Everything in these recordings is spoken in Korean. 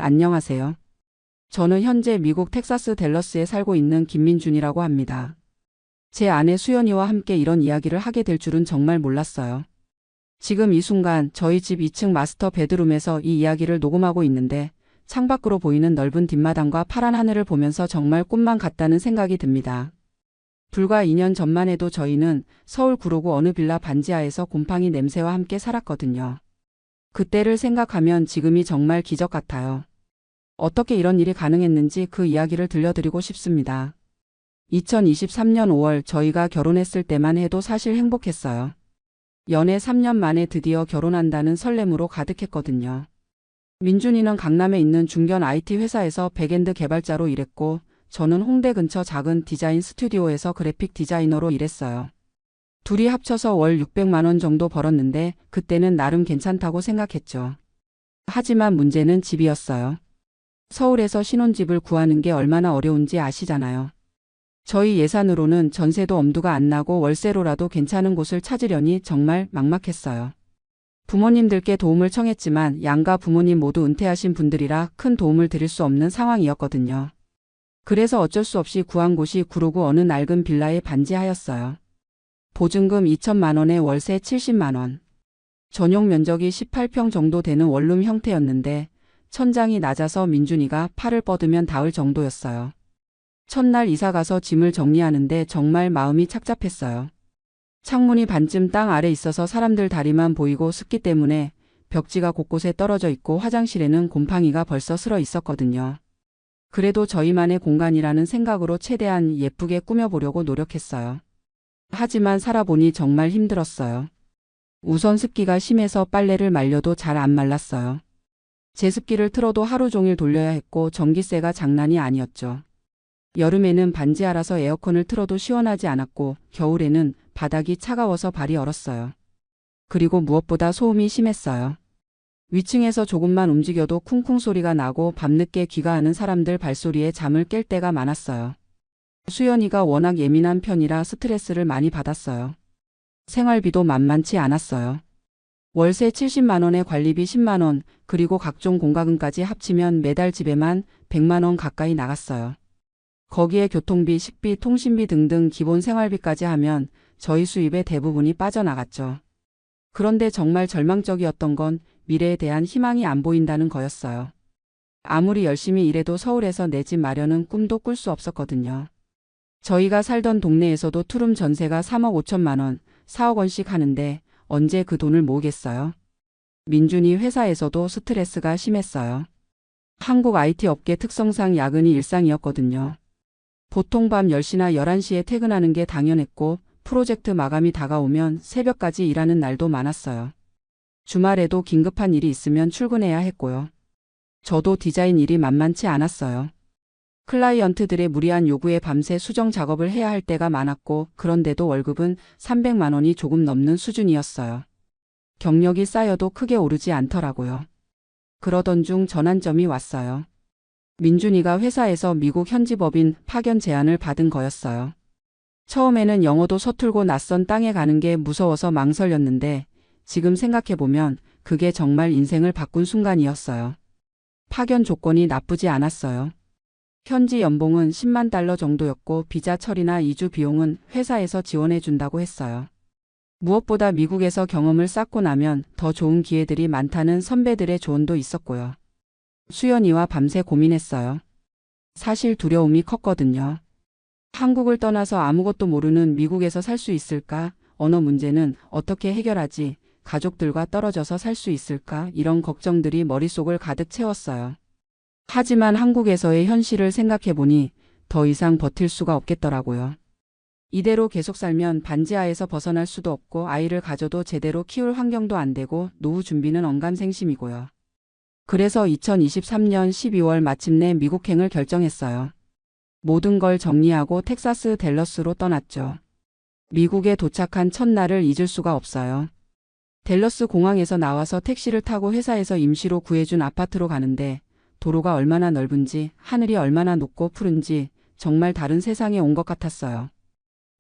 안녕하세요. 저는 현재 미국 텍사스 댈러스에 살고 있는 김민준이라고 합니다. 제 아내 수연이와 함께 이런 이야기를 하게 될 줄은 정말 몰랐어요. 지금 이 순간 저희 집 2층 마스터 베드룸에서 이 이야기를 녹음하고 있는데 창밖으로 보이는 넓은 뒷마당과 파란 하늘을 보면서 정말 꿈만 같다는 생각이 듭니다. 불과 2년 전만 해도 저희는 서울 구로구 어느 빌라 반지하에서 곰팡이 냄새와 함께 살았거든요. 그때를 생각하면 지금이 정말 기적 같아요. 어떻게 이런 일이 가능했는지 그 이야기를 들려드리고 싶습니다. 2023년 5월 저희가 결혼했을 때만 해도 사실 행복했어요. 연애 3년 만에 드디어 결혼한다는 설렘으로 가득했거든요. 민준이는 강남에 있는 중견 IT 회사에서 백엔드 개발자로 일했고 저는 홍대 근처 작은 디자인 스튜디오에서 그래픽 디자이너로 일했어요. 둘이 합쳐서 월 600만 원 정도 벌었는데 그때는 나름 괜찮다고 생각했죠. 하지만 문제는 집이었어요. 서울에서 신혼집을 구하는 게 얼마나 어려운지 아시잖아요. 저희 예산으로는 전세도 엄두가 안 나고 월세로라도 괜찮은 곳을 찾으려니 정말 막막했어요. 부모님들께 도움을 청했지만 양가 부모님 모두 은퇴하신 분들이라 큰 도움을 드릴 수 없는 상황이었거든요. 그래서 어쩔 수 없이 구한 곳이 구로구 어느 낡은 빌라의 반지하였어요. 보증금 2천만 원에 월세 70만 원. 전용 면적이 18평 정도 되는 원룸 형태였는데 천장이 낮아서 민준이가 팔을 뻗으면 닿을 정도였어요. 첫날 이사가서 짐을 정리하는데 정말 마음이 착잡했어요. 창문이 반쯤 땅 아래 있어서 사람들 다리만 보이고 습기 때문에 벽지가 곳곳에 떨어져 있고 화장실에는 곰팡이가 벌써 슬어 있었거든요. 그래도 저희만의 공간이라는 생각으로 최대한 예쁘게 꾸며보려고 노력했어요. 하지만 살아보니 정말 힘들었어요. 우선 습기가 심해서 빨래를 말려도 잘 안 말랐어요. 제습기를 틀어도 하루 종일 돌려야 했고 전기세가 장난이 아니었죠. 여름에는 반지하라서 에어컨을 틀어도 시원하지 않았고 겨울에는 바닥이 차가워서 발이 얼었어요. 그리고 무엇보다 소음이 심했어요. 위층에서 조금만 움직여도 쿵쿵 소리가 나고 밤늦게 귀가하는 사람들 발소리에 잠을 깰 때가 많았어요. 수연이가 워낙 예민한 편이라 스트레스를 많이 받았어요. 생활비도 만만치 않았어요. 월세 70만 원에 관리비 10만 원, 그리고 각종 공과금까지 합치면 매달 집에만 100만 원 가까이 나갔어요. 거기에 교통비, 식비, 통신비 등등 기본 생활비까지 하면 저희 수입의 대부분이 빠져나갔죠. 그런데 정말 절망적이었던 건 미래에 대한 희망이 안 보인다는 거였어요. 아무리 열심히 일해도 서울에서 내 집 마련은 꿈도 꿀 수 없었거든요. 저희가 살던 동네에서도 투룸 전세가 3억 5천만 원, 4억 원씩 하는데 언제 그 돈을 모으겠어요? 민준이 회사에서도 스트레스가 심했어요. 한국 IT 업계 특성상 야근이 일상이었거든요. 보통 밤 10시나 11시에 퇴근하는 게 당연했고 프로젝트 마감이 다가오면 새벽까지 일하는 날도 많았어요. 주말에도 긴급한 일이 있으면 출근해야 했고요. 저도 디자인 일이 만만치 않았어요. 클라이언트들의 무리한 요구에 밤새 수정 작업을 해야 할 때가 많았고 그런데도 월급은 300만 원이 조금 넘는 수준이었어요. 경력이 쌓여도 크게 오르지 않더라고요. 그러던 중 전환점이 왔어요. 민준이가 회사에서 미국 현지 법인 파견 제안을 받은 거였어요. 처음에는 영어도 서툴고 낯선 땅에 가는 게 무서워서 망설였는데 지금 생각해보면 그게 정말 인생을 바꾼 순간이었어요. 파견 조건이 나쁘지 않았어요. 현지 연봉은 10만 달러 정도였고 비자 처리나 이주 비용은 회사에서 지원해 준다고 했어요. 무엇보다 미국에서 경험을 쌓고 나면 더 좋은 기회들이 많다는 선배들의 조언도 있었고요. 수연이와 밤새 고민했어요. 사실 두려움이 컸거든요. 한국을 떠나서 아무것도 모르는 미국에서 살 수 있을까? 언어 문제는 어떻게 해결하지? 가족들과 떨어져서 살 수 있을까? 이런 걱정들이 머릿속을 가득 채웠어요. 하지만 한국에서의 현실을 생각해보니 더 이상 버틸 수가 없겠더라고요. 이대로 계속 살면 반지하에서 벗어날 수도 없고 아이를 가져도 제대로 키울 환경도 안 되고 노후 준비는 언감생심이고요. 그래서 2023년 12월 마침내 미국행을 결정했어요. 모든 걸 정리하고 텍사스 댈러스로 떠났죠. 미국에 도착한 첫날을 잊을 수가 없어요. 댈러스 공항에서 나와서 택시를 타고 회사에서 임시로 구해준 아파트로 가는데 도로가 얼마나 넓은지 하늘이 얼마나 높고 푸른지 정말 다른 세상에 온 것 같았어요.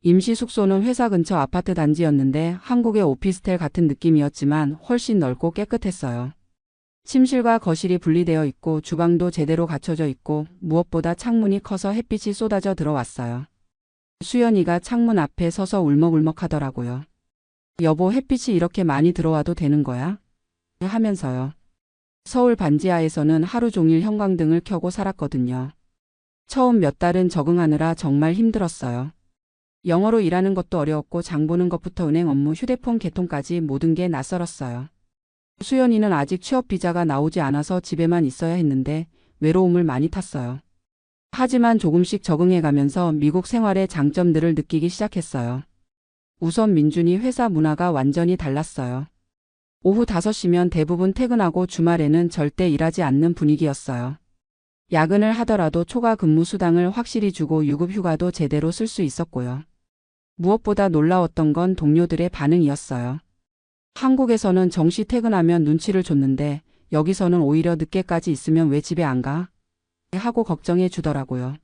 임시 숙소는 회사 근처 아파트 단지였는데 한국의 오피스텔 같은 느낌이었지만 훨씬 넓고 깨끗했어요. 침실과 거실이 분리되어 있고 주방도 제대로 갖춰져 있고 무엇보다 창문이 커서 햇빛이 쏟아져 들어왔어요. 수연이가 창문 앞에 서서 울먹울먹 하더라고요. 여보, 햇빛이 이렇게 많이 들어와도 되는 거야? 하면서요. 서울 반지하에서는 하루 종일 형광등을 켜고 살았거든요. 처음 몇 달은 적응하느라 정말 힘들었어요. 영어로 일하는 것도 어려웠고 장 보는 것부터 은행 업무, 휴대폰 개통까지 모든 게 낯설었어요. 수연이는 아직 취업 비자가 나오지 않아서 집에만 있어야 했는데 외로움을 많이 탔어요. 하지만 조금씩 적응해가면서 미국 생활의 장점들을 느끼기 시작했어요. 우선 민준이 회사 문화가 완전히 달랐어요. 오후 5시면 대부분 퇴근하고 주말에는 절대 일하지 않는 분위기였어요. 야근을 하더라도 초과 근무 수당을 확실히 주고 유급 휴가도 제대로 쓸 수 있었고요. 무엇보다 놀라웠던 건 동료들의 반응이었어요. 한국에서는 정시 퇴근하면 눈치를 줬는데 여기서는 오히려 늦게까지 있으면 왜 집에 안 가? 하고 걱정해 주더라고요.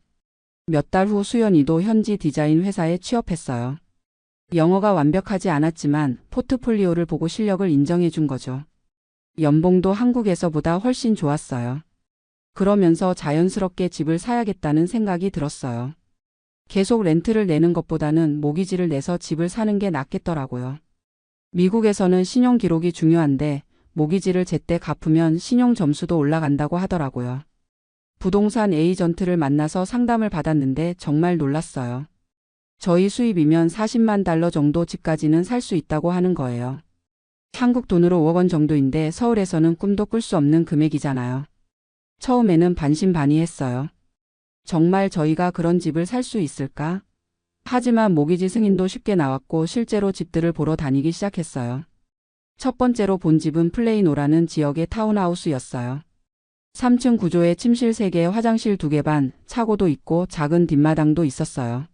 몇 달 후 수연이도 현지 디자인 회사에 취업했어요. 영어가 완벽하지 않았지만 포트폴리오를 보고 실력을 인정해 준 거죠. 연봉도 한국에서보다 훨씬 좋았어요. 그러면서 자연스럽게 집을 사야겠다는 생각이 들었어요. 계속 렌트를 내는 것보다는 모기지를 내서 집을 사는 게 낫겠더라고요. 미국에서는 신용 기록이 중요한데 모기지를 제때 갚으면 신용 점수도 올라간다고 하더라고요. 부동산 에이전트를 만나서 상담을 받았는데 정말 놀랐어요. 저희 수입이면 40만 달러 정도 집까지는 살 수 있다고 하는 거예요. 한국 돈으로 5억 원 정도인데 서울에서는 꿈도 꿀 수 없는 금액이잖아요. 처음에는 반신반의했어요. 정말 저희가 그런 집을 살 수 있을까? 하지만 모기지 승인도 쉽게 나왔고 실제로 집들을 보러 다니기 시작했어요. 첫 번째로 본 집은 플레이노라는 지역의 타운하우스였어요. 3층 구조에 침실 3개, 화장실 2개 반, 차고도 있고 작은 뒷마당도 있었어요.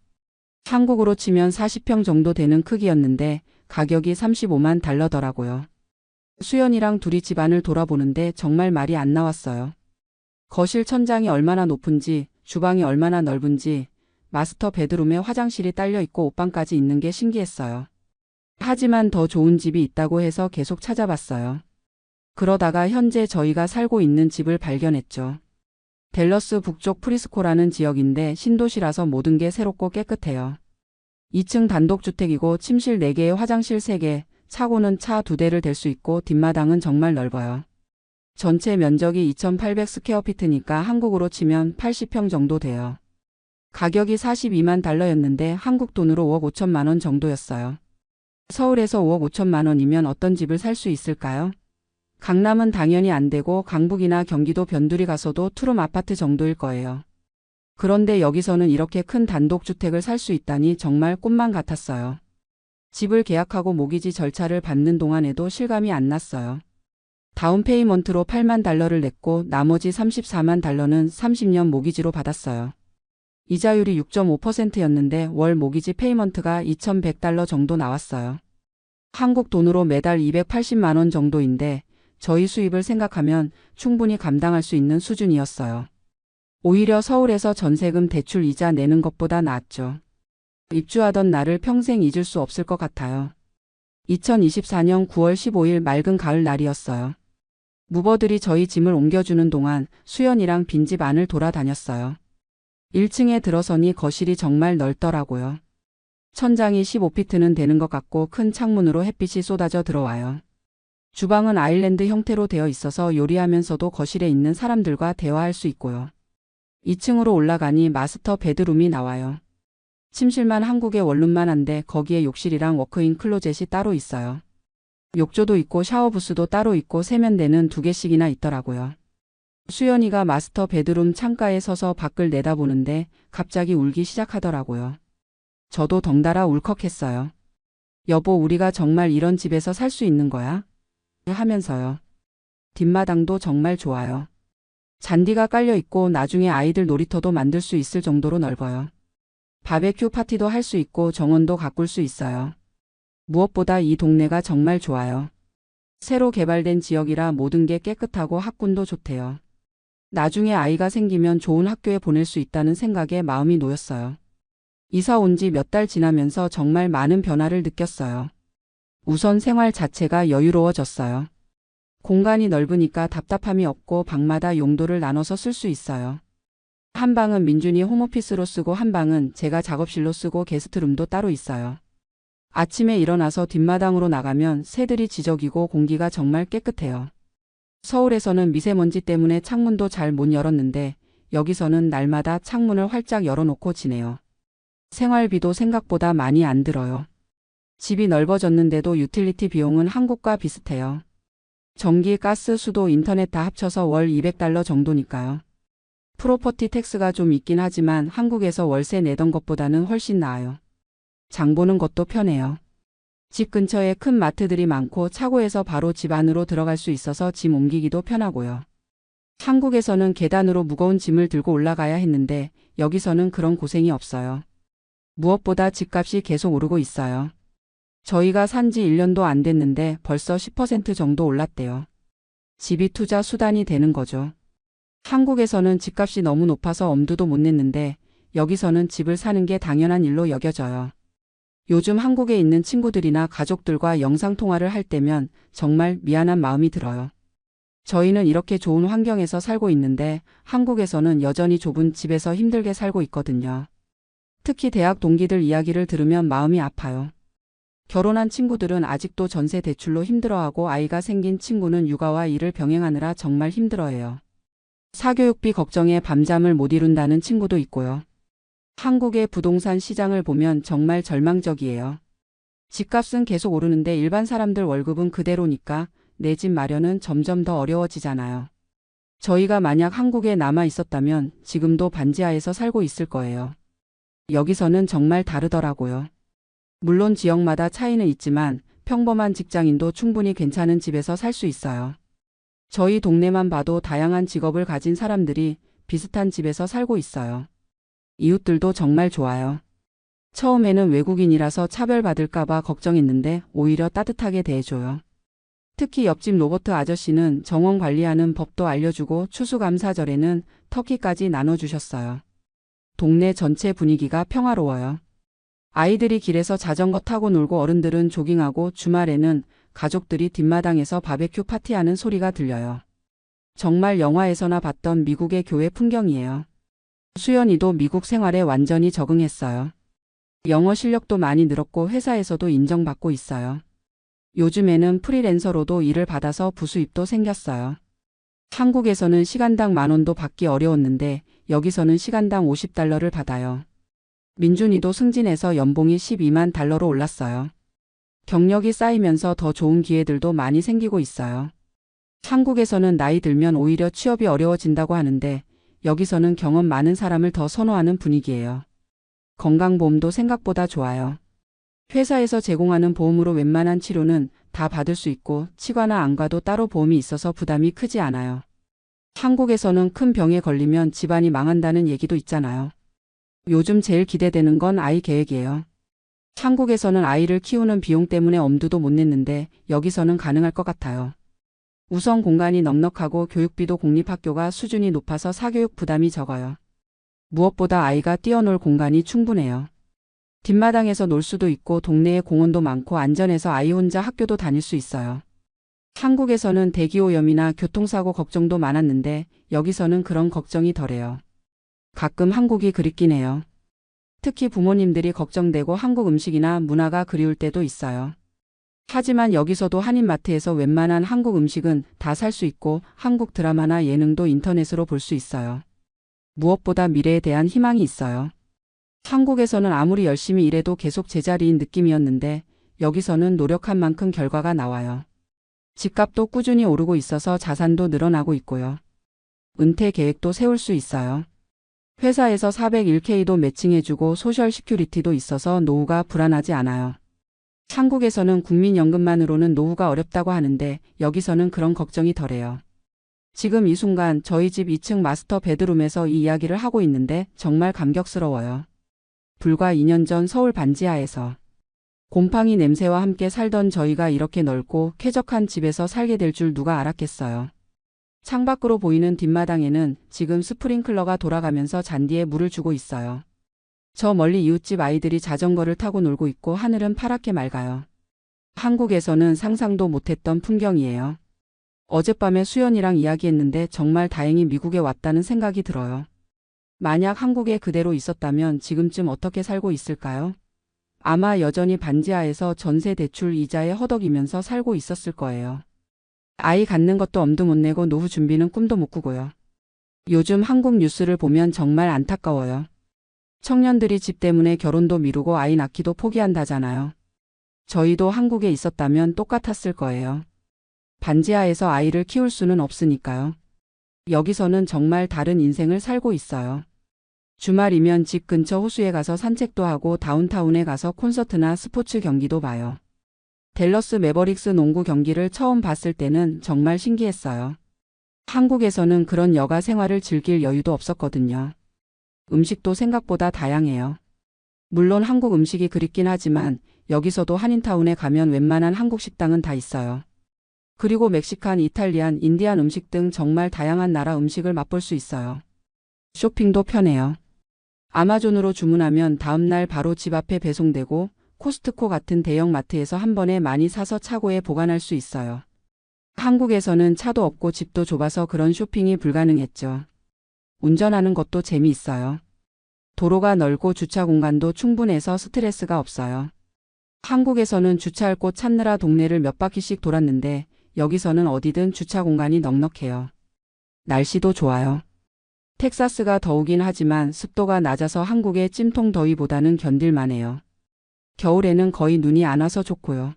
한국으로 치면 40평 정도 되는 크기였는데 가격이 35만 달러더라고요. 수연이랑 둘이 집안을 돌아보는데 정말 말이 안 나왔어요. 거실 천장이 얼마나 높은지, 주방이 얼마나 넓은지, 마스터 베드룸에 화장실이 딸려 있고 옷방까지 있는 게 신기했어요. 하지만 더 좋은 집이 있다고 해서 계속 찾아봤어요. 그러다가 현재 저희가 살고 있는 집을 발견했죠. 댈러스 북쪽 프리스코라는 지역인데 신도시라서 모든 게 새롭고 깨끗해요. 2층 단독주택이고 침실 4개에 화장실 3개, 차고는 차 2대를 댈 수 있고 뒷마당은 정말 넓어요. 전체 면적이 2,800 스퀘어피트니까 한국으로 치면 80평 정도 돼요. 가격이 42만 달러였는데 한국 돈으로 5억 5천만 원 정도였어요. 서울에서 5억 5천만 원이면 어떤 집을 살 수 있을까요? 강남은 당연히 안 되고 강북이나 경기도 변두리 가서도 투룸 아파트 정도일 거예요. 그런데 여기서는 이렇게 큰 단독주택을 살 수 있다니 정말 꿈만 같았어요. 집을 계약하고 모기지 절차를 받는 동안에도 실감이 안 났어요. 다운페이먼트로 8만 달러를 냈고 나머지 34만 달러는 30년 모기지로 받았어요. 이자율이 6.5%였는데 월 모기지 페이먼트가 2,100달러 정도 나왔어요. 한국 돈으로 매달 280만 원 정도인데 저희 수입을 생각하면 충분히 감당할 수 있는 수준이었어요. 오히려 서울에서 전세금 대출 이자 내는 것보다 낫죠. 입주하던 날을 평생 잊을 수 없을 것 같아요. 2024년 9월 15일 맑은 가을 날이었어요. 무버들이 저희 짐을 옮겨주는 동안 수연이랑 빈집 안을 돌아다녔어요. 1층에 들어서니 거실이 정말 넓더라고요. 천장이 15피트는 되는 것 같고 큰 창문으로 햇빛이 쏟아져 들어와요. 주방은 아일랜드 형태로 되어 있어서 요리하면서도 거실에 있는 사람들과 대화할 수 있고요. 2층으로 올라가니 마스터 베드룸이 나와요. 침실만 한국의 원룸만 한데 거기에 욕실이랑 워크인 클로젯이 따로 있어요. 욕조도 있고 샤워부스도 따로 있고 세면대는 2개씩이나 있더라고요. 수연이가 마스터 베드룸 창가에 서서 밖을 내다보는데 갑자기 울기 시작하더라고요. 저도 덩달아 울컥했어요. 여보, 우리가 정말 이런 집에서 살 수 있는 거야? 하면서요. 뒷마당도 정말 좋아요. 잔디가 깔려 있고 나중에 아이들 놀이터도 만들 수 있을 정도로 넓어요. 바베큐 파티도 할 수 있고 정원도 가꿀 수 있어요. 무엇보다 이 동네가 정말 좋아요. 새로 개발된 지역이라 모든 게 깨끗하고 학군도 좋대요. 나중에 아이가 생기면 좋은 학교에 보낼 수 있다는 생각에 마음이 놓였어요. 이사 온 지 몇 달 지나면서 정말 많은 변화를 느꼈어요. 우선 생활 자체가 여유로워졌어요. 공간이 넓으니까 답답함이 없고 방마다 용도를 나눠서 쓸 수 있어요. 한 방은 민준이 홈오피스로 쓰고 한 방은 제가 작업실로 쓰고 게스트룸도 따로 있어요. 아침에 일어나서 뒷마당으로 나가면 새들이 지저귀고 공기가 정말 깨끗해요. 서울에서는 미세먼지 때문에 창문도 잘 못 열었는데 여기서는 날마다 창문을 활짝 열어놓고 지내요. 생활비도 생각보다 많이 안 들어요. 집이 넓어졌는데도 유틸리티 비용은 한국과 비슷해요. 전기, 가스, 수도, 인터넷 다 합쳐서 월 $200 정도니까요. 프로퍼티 텍스가 좀 있긴 하지만 한국에서 월세 내던 것보다는 훨씬 나아요. 장 보는 것도 편해요. 집 근처에 큰 마트들이 많고 차고에서 바로 집 안으로 들어갈 수 있어서 짐 옮기기도 편하고요. 한국에서는 계단으로 무거운 짐을 들고 올라가야 했는데 여기서는 그런 고생이 없어요. 무엇보다 집값이 계속 오르고 있어요. 저희가 산지 1년도 안 됐는데 벌써 10% 정도 올랐대요. 집이 투자 수단이 되는 거죠. 한국에서는 집값이 너무 높아서 엄두도 못 냈는데 여기서는 집을 사는 게 당연한 일로 여겨져요. 요즘 한국에 있는 친구들이나 가족들과 영상통화를 할 때면 정말 미안한 마음이 들어요. 저희는 이렇게 좋은 환경에서 살고 있는데 한국에서는 여전히 좁은 집에서 힘들게 살고 있거든요. 특히 대학 동기들 이야기를 들으면 마음이 아파요. 결혼한 친구들은 아직도 전세 대출로 힘들어하고 아이가 생긴 친구는 육아와 일을 병행하느라 정말 힘들어해요. 사교육비 걱정에 밤잠을 못 이룬다는 친구도 있고요. 한국의 부동산 시장을 보면 정말 절망적이에요. 집값은 계속 오르는데 일반 사람들 월급은 그대로니까 내 집 마련은 점점 더 어려워지잖아요. 저희가 만약 한국에 남아 있었다면 지금도 반지하에서 살고 있을 거예요. 여기서는 정말 다르더라고요. 물론 지역마다 차이는 있지만 평범한 직장인도 충분히 괜찮은 집에서 살 수 있어요. 저희 동네만 봐도 다양한 직업을 가진 사람들이 비슷한 집에서 살고 있어요. 이웃들도 정말 좋아요. 처음에는 외국인이라서 차별받을까봐 걱정했는데 오히려 따뜻하게 대해줘요. 특히 옆집 로버트 아저씨는 정원 관리하는 법도 알려주고 추수감사절에는 터키까지 나눠주셨어요. 동네 전체 분위기가 평화로워요. 아이들이 길에서 자전거 타고 놀고 어른들은 조깅하고 주말에는 가족들이 뒷마당에서 바베큐 파티하는 소리가 들려요. 정말 영화에서나 봤던 미국의 교회 풍경이에요. 수연이도 미국 생활에 완전히 적응했어요. 영어 실력도 많이 늘었고 회사에서도 인정받고 있어요. 요즘에는 프리랜서로도 일을 받아서 부수입도 생겼어요. 한국에서는 시간당 10,000원도 받기 어려웠는데 여기서는 시간당 $50를 받아요. 민준이도 승진해서 연봉이 $120,000로 올랐어요. 경력이 쌓이면서 더 좋은 기회들도 많이 생기고 있어요. 한국에서는 나이 들면 오히려 취업이 어려워진다고 하는데 여기서는 경험 많은 사람을 더 선호하는 분위기예요. 건강보험도 생각보다 좋아요. 회사에서 제공하는 보험으로 웬만한 치료는 다 받을 수 있고 치과나 안과도 따로 보험이 있어서 부담이 크지 않아요. 한국에서는 큰 병에 걸리면 집안이 망한다는 얘기도 있잖아요. 요즘 제일 기대되는 건 아이 계획이에요. 한국에서는 아이를 키우는 비용 때문에 엄두도 못 냈는데 여기서는 가능할 것 같아요. 우선 공간이 넉넉하고 교육비도 공립학교가 수준이 높아서 사교육 부담이 적어요. 무엇보다 아이가 뛰어놀 공간이 충분해요. 뒷마당에서 놀 수도 있고 동네에 공원도 많고 안전해서 아이 혼자 학교도 다닐 수 있어요. 한국에서는 대기오염이나 교통사고 걱정도 많았는데 여기서는 그런 걱정이 덜해요. 가끔 한국이 그립긴 해요. 특히 부모님들이 걱정되고 한국 음식이나 문화가 그리울 때도 있어요. 하지만 여기서도 한인마트에서 웬만한 한국 음식은 다 살 수 있고 한국 드라마나 예능도 인터넷으로 볼 수 있어요. 무엇보다 미래에 대한 희망이 있어요. 한국에서는 아무리 열심히 일해도 계속 제자리인 느낌이었는데 여기서는 노력한 만큼 결과가 나와요. 집값도 꾸준히 오르고 있어서 자산도 늘어나고 있고요. 은퇴 계획도 세울 수 있어요. 회사에서 401k도 매칭해주고 소셜 시큐리티도 있어서 노후가 불안하지 않아요. 한국에서는 국민연금만으로는 노후가 어렵다고 하는데 여기서는 그런 걱정이 덜해요. 지금 이 순간 저희 집 2층 마스터 베드룸에서 이 이야기를 하고 있는데 정말 감격스러워요. 불과 2년 전 서울 반지하에서 곰팡이 냄새와 함께 살던 저희가 이렇게 넓고 쾌적한 집에서 살게 될 줄 누가 알았겠어요. 창밖으로 보이는 뒷마당에는 지금 스프링클러가 돌아가면서 잔디에 물을 주고 있어요. 저 멀리 이웃집 아이들이 자전거를 타고 놀고 있고 하늘은 파랗게 맑아요. 한국에서는 상상도 못했던 풍경이에요. 어젯밤에 수연이랑 이야기했는데 정말 다행히 미국에 왔다는 생각이 들어요. 만약 한국에 그대로 있었다면 지금쯤 어떻게 살고 있을까요? 아마 여전히 반지하에서 전세 대출 이자에 허덕이면서 살고 있었을 거예요. 아이 갖는 것도 엄두 못 내고 노후 준비는 꿈도 못 꾸고요. 요즘 한국 뉴스를 보면 정말 안타까워요. 청년들이 집 때문에 결혼도 미루고 아이 낳기도 포기한다잖아요. 저희도 한국에 있었다면 똑같았을 거예요. 반지하에서 아이를 키울 수는 없으니까요. 여기서는 정말 다른 인생을 살고 있어요. 주말이면 집 근처 호수에 가서 산책도 하고 다운타운에 가서 콘서트나 스포츠 경기도 봐요. 댈러스 매버릭스 농구 경기를 처음 봤을 때는 정말 신기했어요. 한국에서는 그런 여가 생활을 즐길 여유도 없었거든요. 음식도 생각보다 다양해요. 물론 한국 음식이 그립긴 하지만 여기서도 한인타운에 가면 웬만한 한국 식당은 다 있어요. 그리고 멕시칸, 이탈리안, 인디안 음식 등 정말 다양한 나라 음식을 맛볼 수 있어요. 쇼핑도 편해요. 아마존으로 주문하면 다음날 바로 집 앞에 배송되고 코스트코 같은 대형 마트에서 한 번에 많이 사서 차고에 보관할 수 있어요. 한국에서는 차도 없고 집도 좁아서 그런 쇼핑이 불가능했죠. 운전하는 것도 재미있어요. 도로가 넓고 주차 공간도 충분해서 스트레스가 없어요. 한국에서는 주차할 곳 찾느라 동네를 몇 바퀴씩 돌았는데 여기서는 어디든 주차 공간이 넉넉해요. 날씨도 좋아요. 텍사스가 더우긴 하지만 습도가 낮아서 한국의 찜통 더위보다는 견딜만해요. 겨울에는 거의 눈이 안 와서 좋고요.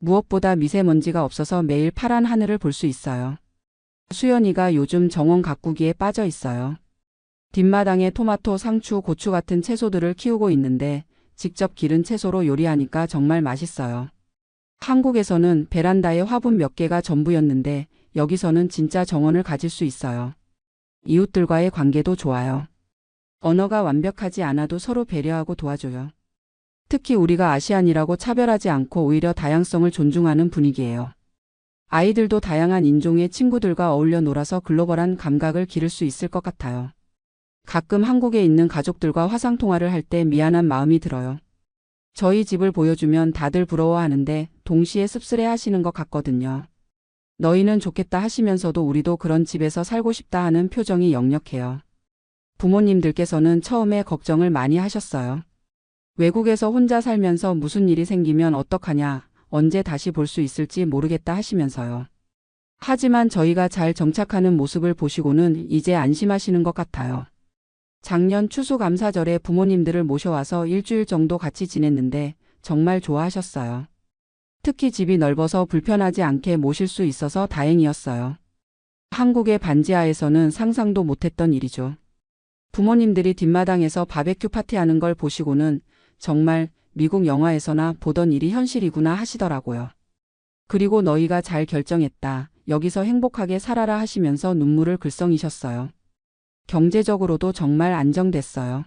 무엇보다 미세먼지가 없어서 매일 파란 하늘을 볼 수 있어요. 수연이가 요즘 정원 가꾸기에 빠져 있어요. 뒷마당에 토마토, 상추, 고추 같은 채소들을 키우고 있는데 직접 기른 채소로 요리하니까 정말 맛있어요. 한국에서는 베란다에 화분 몇 개가 전부였는데 여기서는 진짜 정원을 가질 수 있어요. 이웃들과의 관계도 좋아요. 언어가 완벽하지 않아도 서로 배려하고 도와줘요. 특히 우리가 아시안이라고 차별하지 않고 오히려 다양성을 존중하는 분위기예요. 아이들도 다양한 인종의 친구들과 어울려 놀아서 글로벌한 감각을 기를 수 있을 것 같아요. 가끔 한국에 있는 가족들과 화상통화를 할 때 미안한 마음이 들어요. 저희 집을 보여주면 다들 부러워하는데 동시에 씁쓸해 하시는 것 같거든요. 너희는 좋겠다 하시면서도 우리도 그런 집에서 살고 싶다 하는 표정이 역력해요. 부모님들께서는 처음에 걱정을 많이 하셨어요. 외국에서 혼자 살면서 무슨 일이 생기면 어떡하냐, 언제 다시 볼 수 있을지 모르겠다 하시면서요. 하지만 저희가 잘 정착하는 모습을 보시고는 이제 안심하시는 것 같아요. 작년 추수감사절에 부모님들을 모셔와서 일주일 정도 같이 지냈는데 정말 좋아하셨어요. 특히 집이 넓어서 불편하지 않게 모실 수 있어서 다행이었어요. 한국의 반지하에서는 상상도 못했던 일이죠. 부모님들이 뒷마당에서 바베큐 파티하는 걸 보시고는 정말 미국 영화에서나 보던 일이 현실이구나 하시더라고요. 그리고 너희가 잘 결정했다. 여기서 행복하게 살아라 하시면서 눈물을 글썽이셨어요. 경제적으로도 정말 안정됐어요.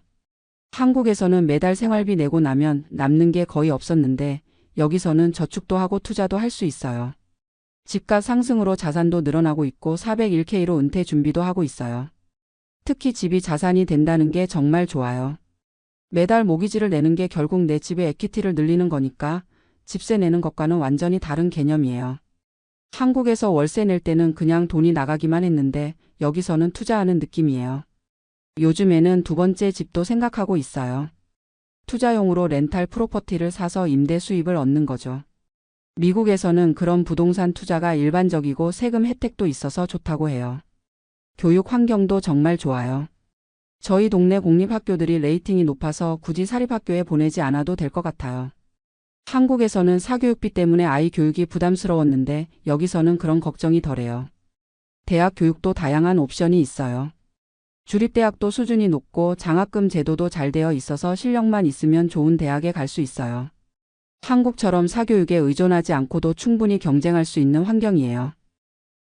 한국에서는 매달 생활비 내고 나면 남는 게 거의 없었는데 여기서는 저축도 하고 투자도 할 수 있어요. 집값 상승으로 자산도 늘어나고 있고 401k로 은퇴 준비도 하고 있어요. 특히 집이 자산이 된다는 게 정말 좋아요. 매달 모기지를 내는 게 결국 내 집의 에퀴티를 늘리는 거니까 집세 내는 것과는 완전히 다른 개념이에요. 한국에서 월세 낼 때는 그냥 돈이 나가기만 했는데 여기서는 투자하는 느낌이에요. 요즘에는 두 번째 집도 생각하고 있어요. 투자용으로 렌탈 프로퍼티를 사서 임대 수입을 얻는 거죠. 미국에서는 그런 부동산 투자가 일반적이고 세금 혜택도 있어서 좋다고 해요. 교육 환경도 정말 좋아요. 저희 동네 공립학교들이 레이팅이 높아서 굳이 사립학교에 보내지 않아도 될 것 같아요. 한국에서는 사교육비 때문에 아이 교육이 부담스러웠는데 여기서는 그런 걱정이 덜해요. 대학 교육도 다양한 옵션이 있어요. 주립대학도 수준이 높고 장학금 제도도 잘 되어 있어서 실력만 있으면 좋은 대학에 갈 수 있어요. 한국처럼 사교육에 의존하지 않고도 충분히 경쟁할 수 있는 환경이에요.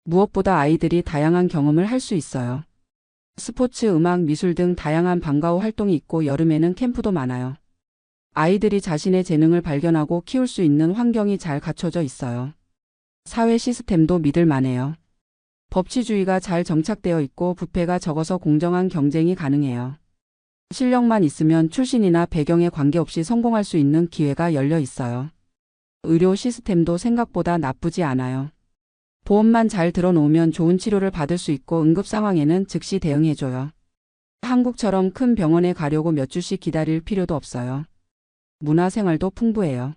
무엇보다 아이들이 다양한 경험을 할 수 있어요. 스포츠, 음악, 미술 등 다양한 방과 후 활동이 있고 여름에는 캠프도 많아요. 아이들이 자신의 재능을 발견하고 키울 수 있는 환경이 잘 갖춰져 있어요. 사회 시스템도 믿을 만해요. 법치주의가 잘 정착되어 있고 부패가 적어서 공정한 경쟁이 가능해요. 실력만 있으면 출신이나 배경에 관계없이 성공할 수 있는 기회가 열려 있어요. 의료 시스템도 생각보다 나쁘지 않아요. 보험만 잘 들어놓으면 좋은 치료를 받을 수 있고 응급 상황에는 즉시 대응해줘요. 한국처럼 큰 병원에 가려고 몇 주씩 기다릴 필요도 없어요. 문화생활도 풍부해요.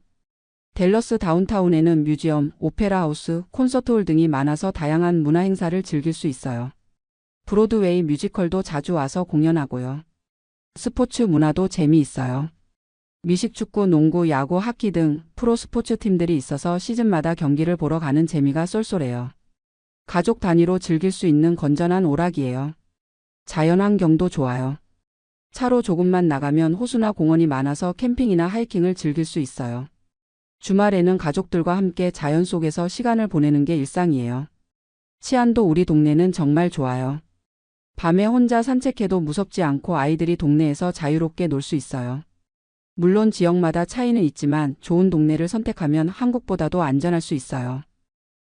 댈러스 다운타운에는 뮤지엄, 오페라 하우스, 콘서트홀 등이 많아서 다양한 문화 행사를 즐길 수 있어요. 브로드웨이 뮤지컬도 자주 와서 공연하고요. 스포츠 문화도 재미있어요. 미식축구, 농구, 야구, 하키 등 프로 스포츠 팀들이 있어서 시즌마다 경기를 보러 가는 재미가 쏠쏠해요. 가족 단위로 즐길 수 있는 건전한 오락이에요. 자연환경도 좋아요. 차로 조금만 나가면 호수나 공원이 많아서 캠핑이나 하이킹을 즐길 수 있어요. 주말에는 가족들과 함께 자연 속에서 시간을 보내는 게 일상이에요. 치안도 우리 동네는 정말 좋아요. 밤에 혼자 산책해도 무섭지 않고 아이들이 동네에서 자유롭게 놀 수 있어요. 물론 지역마다 차이는 있지만 좋은 동네를 선택하면 한국보다도 안전할 수 있어요.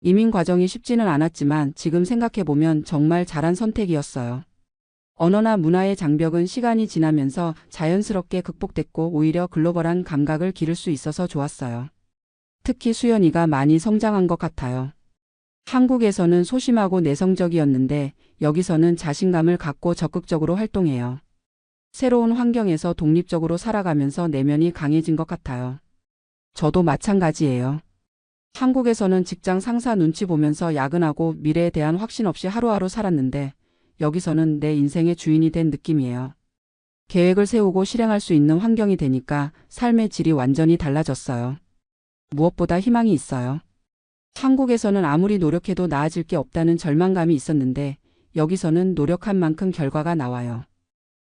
이민 과정이 쉽지는 않았지만 지금 생각해보면 정말 잘한 선택이었어요. 언어나 문화의 장벽은 시간이 지나면서 자연스럽게 극복됐고 오히려 글로벌한 감각을 기를 수 있어서 좋았어요. 특히 수연이가 많이 성장한 것 같아요. 한국에서는 소심하고 내성적이었는데 여기서는 자신감을 갖고 적극적으로 활동해요. 새로운 환경에서 독립적으로 살아가면서 내면이 강해진 것 같아요. 저도 마찬가지예요. 한국에서는 직장 상사 눈치 보면서 야근하고 미래에 대한 확신 없이 하루하루 살았는데 여기서는 내 인생의 주인이 된 느낌이에요. 계획을 세우고 실행할 수 있는 환경이 되니까 삶의 질이 완전히 달라졌어요. 무엇보다 희망이 있어요. 한국에서는 아무리 노력해도 나아질 게 없다는 절망감이 있었는데 여기서는 노력한 만큼 결과가 나와요.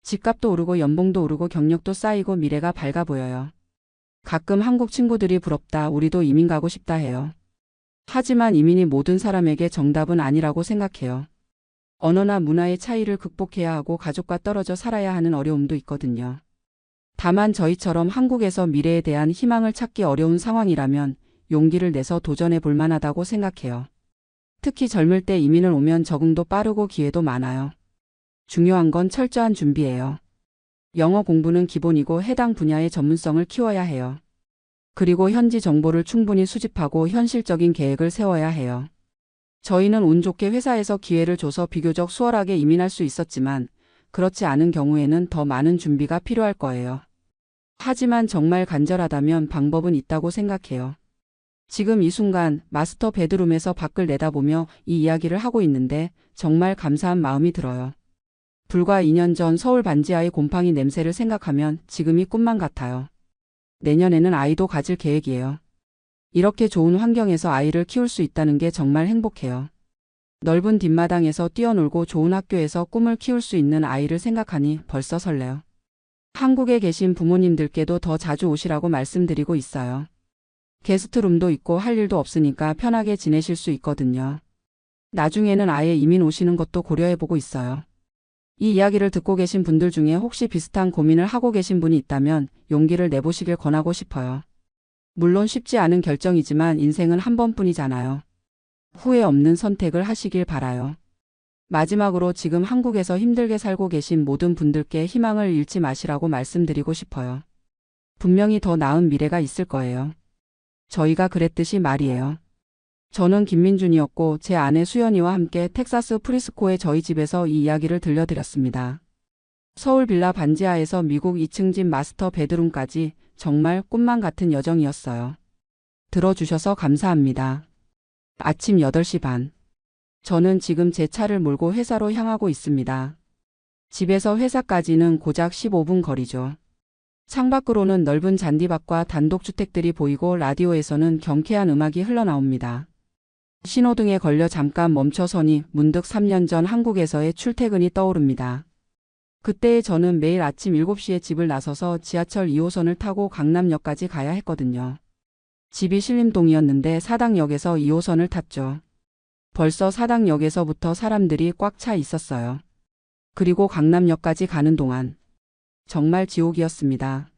집값도 오르고 연봉도 오르고 경력도 쌓이고 미래가 밝아 보여요. 가끔 한국 친구들이 부럽다, 우리도 이민 가고 싶다 해요. 하지만 이민이 모든 사람에게 정답은 아니라고 생각해요. 언어나 문화의 차이를 극복해야 하고 가족과 떨어져 살아야 하는 어려움도 있거든요. 다만 저희처럼 한국에서 미래에 대한 희망을 찾기 어려운 상황이라면 용기를 내서 도전해 볼 만하다고 생각해요. 특히 젊을 때 이민을 오면 적응도 빠르고 기회도 많아요. 중요한 건 철저한 준비예요. 영어 공부는 기본이고 해당 분야의 전문성을 키워야 해요. 그리고 현지 정보를 충분히 수집하고 현실적인 계획을 세워야 해요. 저희는 운 좋게 회사에서 기회를 줘서 비교적 수월하게 이민할 수 있었지만 그렇지 않은 경우에는 더 많은 준비가 필요할 거예요. 하지만 정말 간절하다면 방법은 있다고 생각해요. 지금 이 순간 마스터 베드룸에서 밖을 내다보며 이 이야기를 하고 있는데 정말 감사한 마음이 들어요. 불과 2년 전 서울 반지하의 곰팡이 냄새를 생각하면 지금이 꿈만 같아요. 내년에는 아이도 가질 계획이에요. 이렇게 좋은 환경에서 아이를 키울 수 있다는 게 정말 행복해요. 넓은 뒷마당에서 뛰어놀고 좋은 학교에서 꿈을 키울 수 있는 아이를 생각하니 벌써 설레요. 한국에 계신 부모님들께도 더 자주 오시라고 말씀드리고 있어요. 게스트룸도 있고 할 일도 없으니까 편하게 지내실 수 있거든요. 나중에는 아예 이민 오시는 것도 고려해보고 있어요. 이 이야기를 듣고 계신 분들 중에 혹시 비슷한 고민을 하고 계신 분이 있다면 용기를 내보시길 권하고 싶어요. 물론 쉽지 않은 결정이지만 인생은 한 번뿐이잖아요. 후회 없는 선택을 하시길 바라요. 마지막으로 지금 한국에서 힘들게 살고 계신 모든 분들께 희망을 잃지 마시라고 말씀드리고 싶어요. 분명히 더 나은 미래가 있을 거예요. 저희가 그랬듯이 말이에요. 저는 김민준이었고 제 아내 수연이와 함께 텍사스 프리스코의 저희 집에서 이 이야기를 들려드렸습니다. 서울 빌라 반지하에서 미국 2층 집 마스터 베드룸까지 정말 꿈만 같은 여정이었어요. 들어주셔서 감사합니다. 아침 8시 반. 저는 지금 제 차를 몰고 회사로 향하고 있습니다. 집에서 회사까지는 고작 15분 거리죠. 창밖으로는 넓은 잔디밭과 단독주택들이 보이고 라디오에서는 경쾌한 음악이 흘러나옵니다. 신호등에 걸려 잠깐 멈춰서니 문득 3년 전 한국에서의 출퇴근이 떠오릅니다. 그때 저는 매일 아침 7시에 집을 나서서 지하철 2호선을 타고 강남역까지 가야 했거든요. 집이 신림동이었는데 사당역에서 2호선을 탔죠. 벌써 사당역에서부터 사람들이 꽉 차 있었어요. 그리고 강남역까지 가는 동안 정말 지옥이었습니다.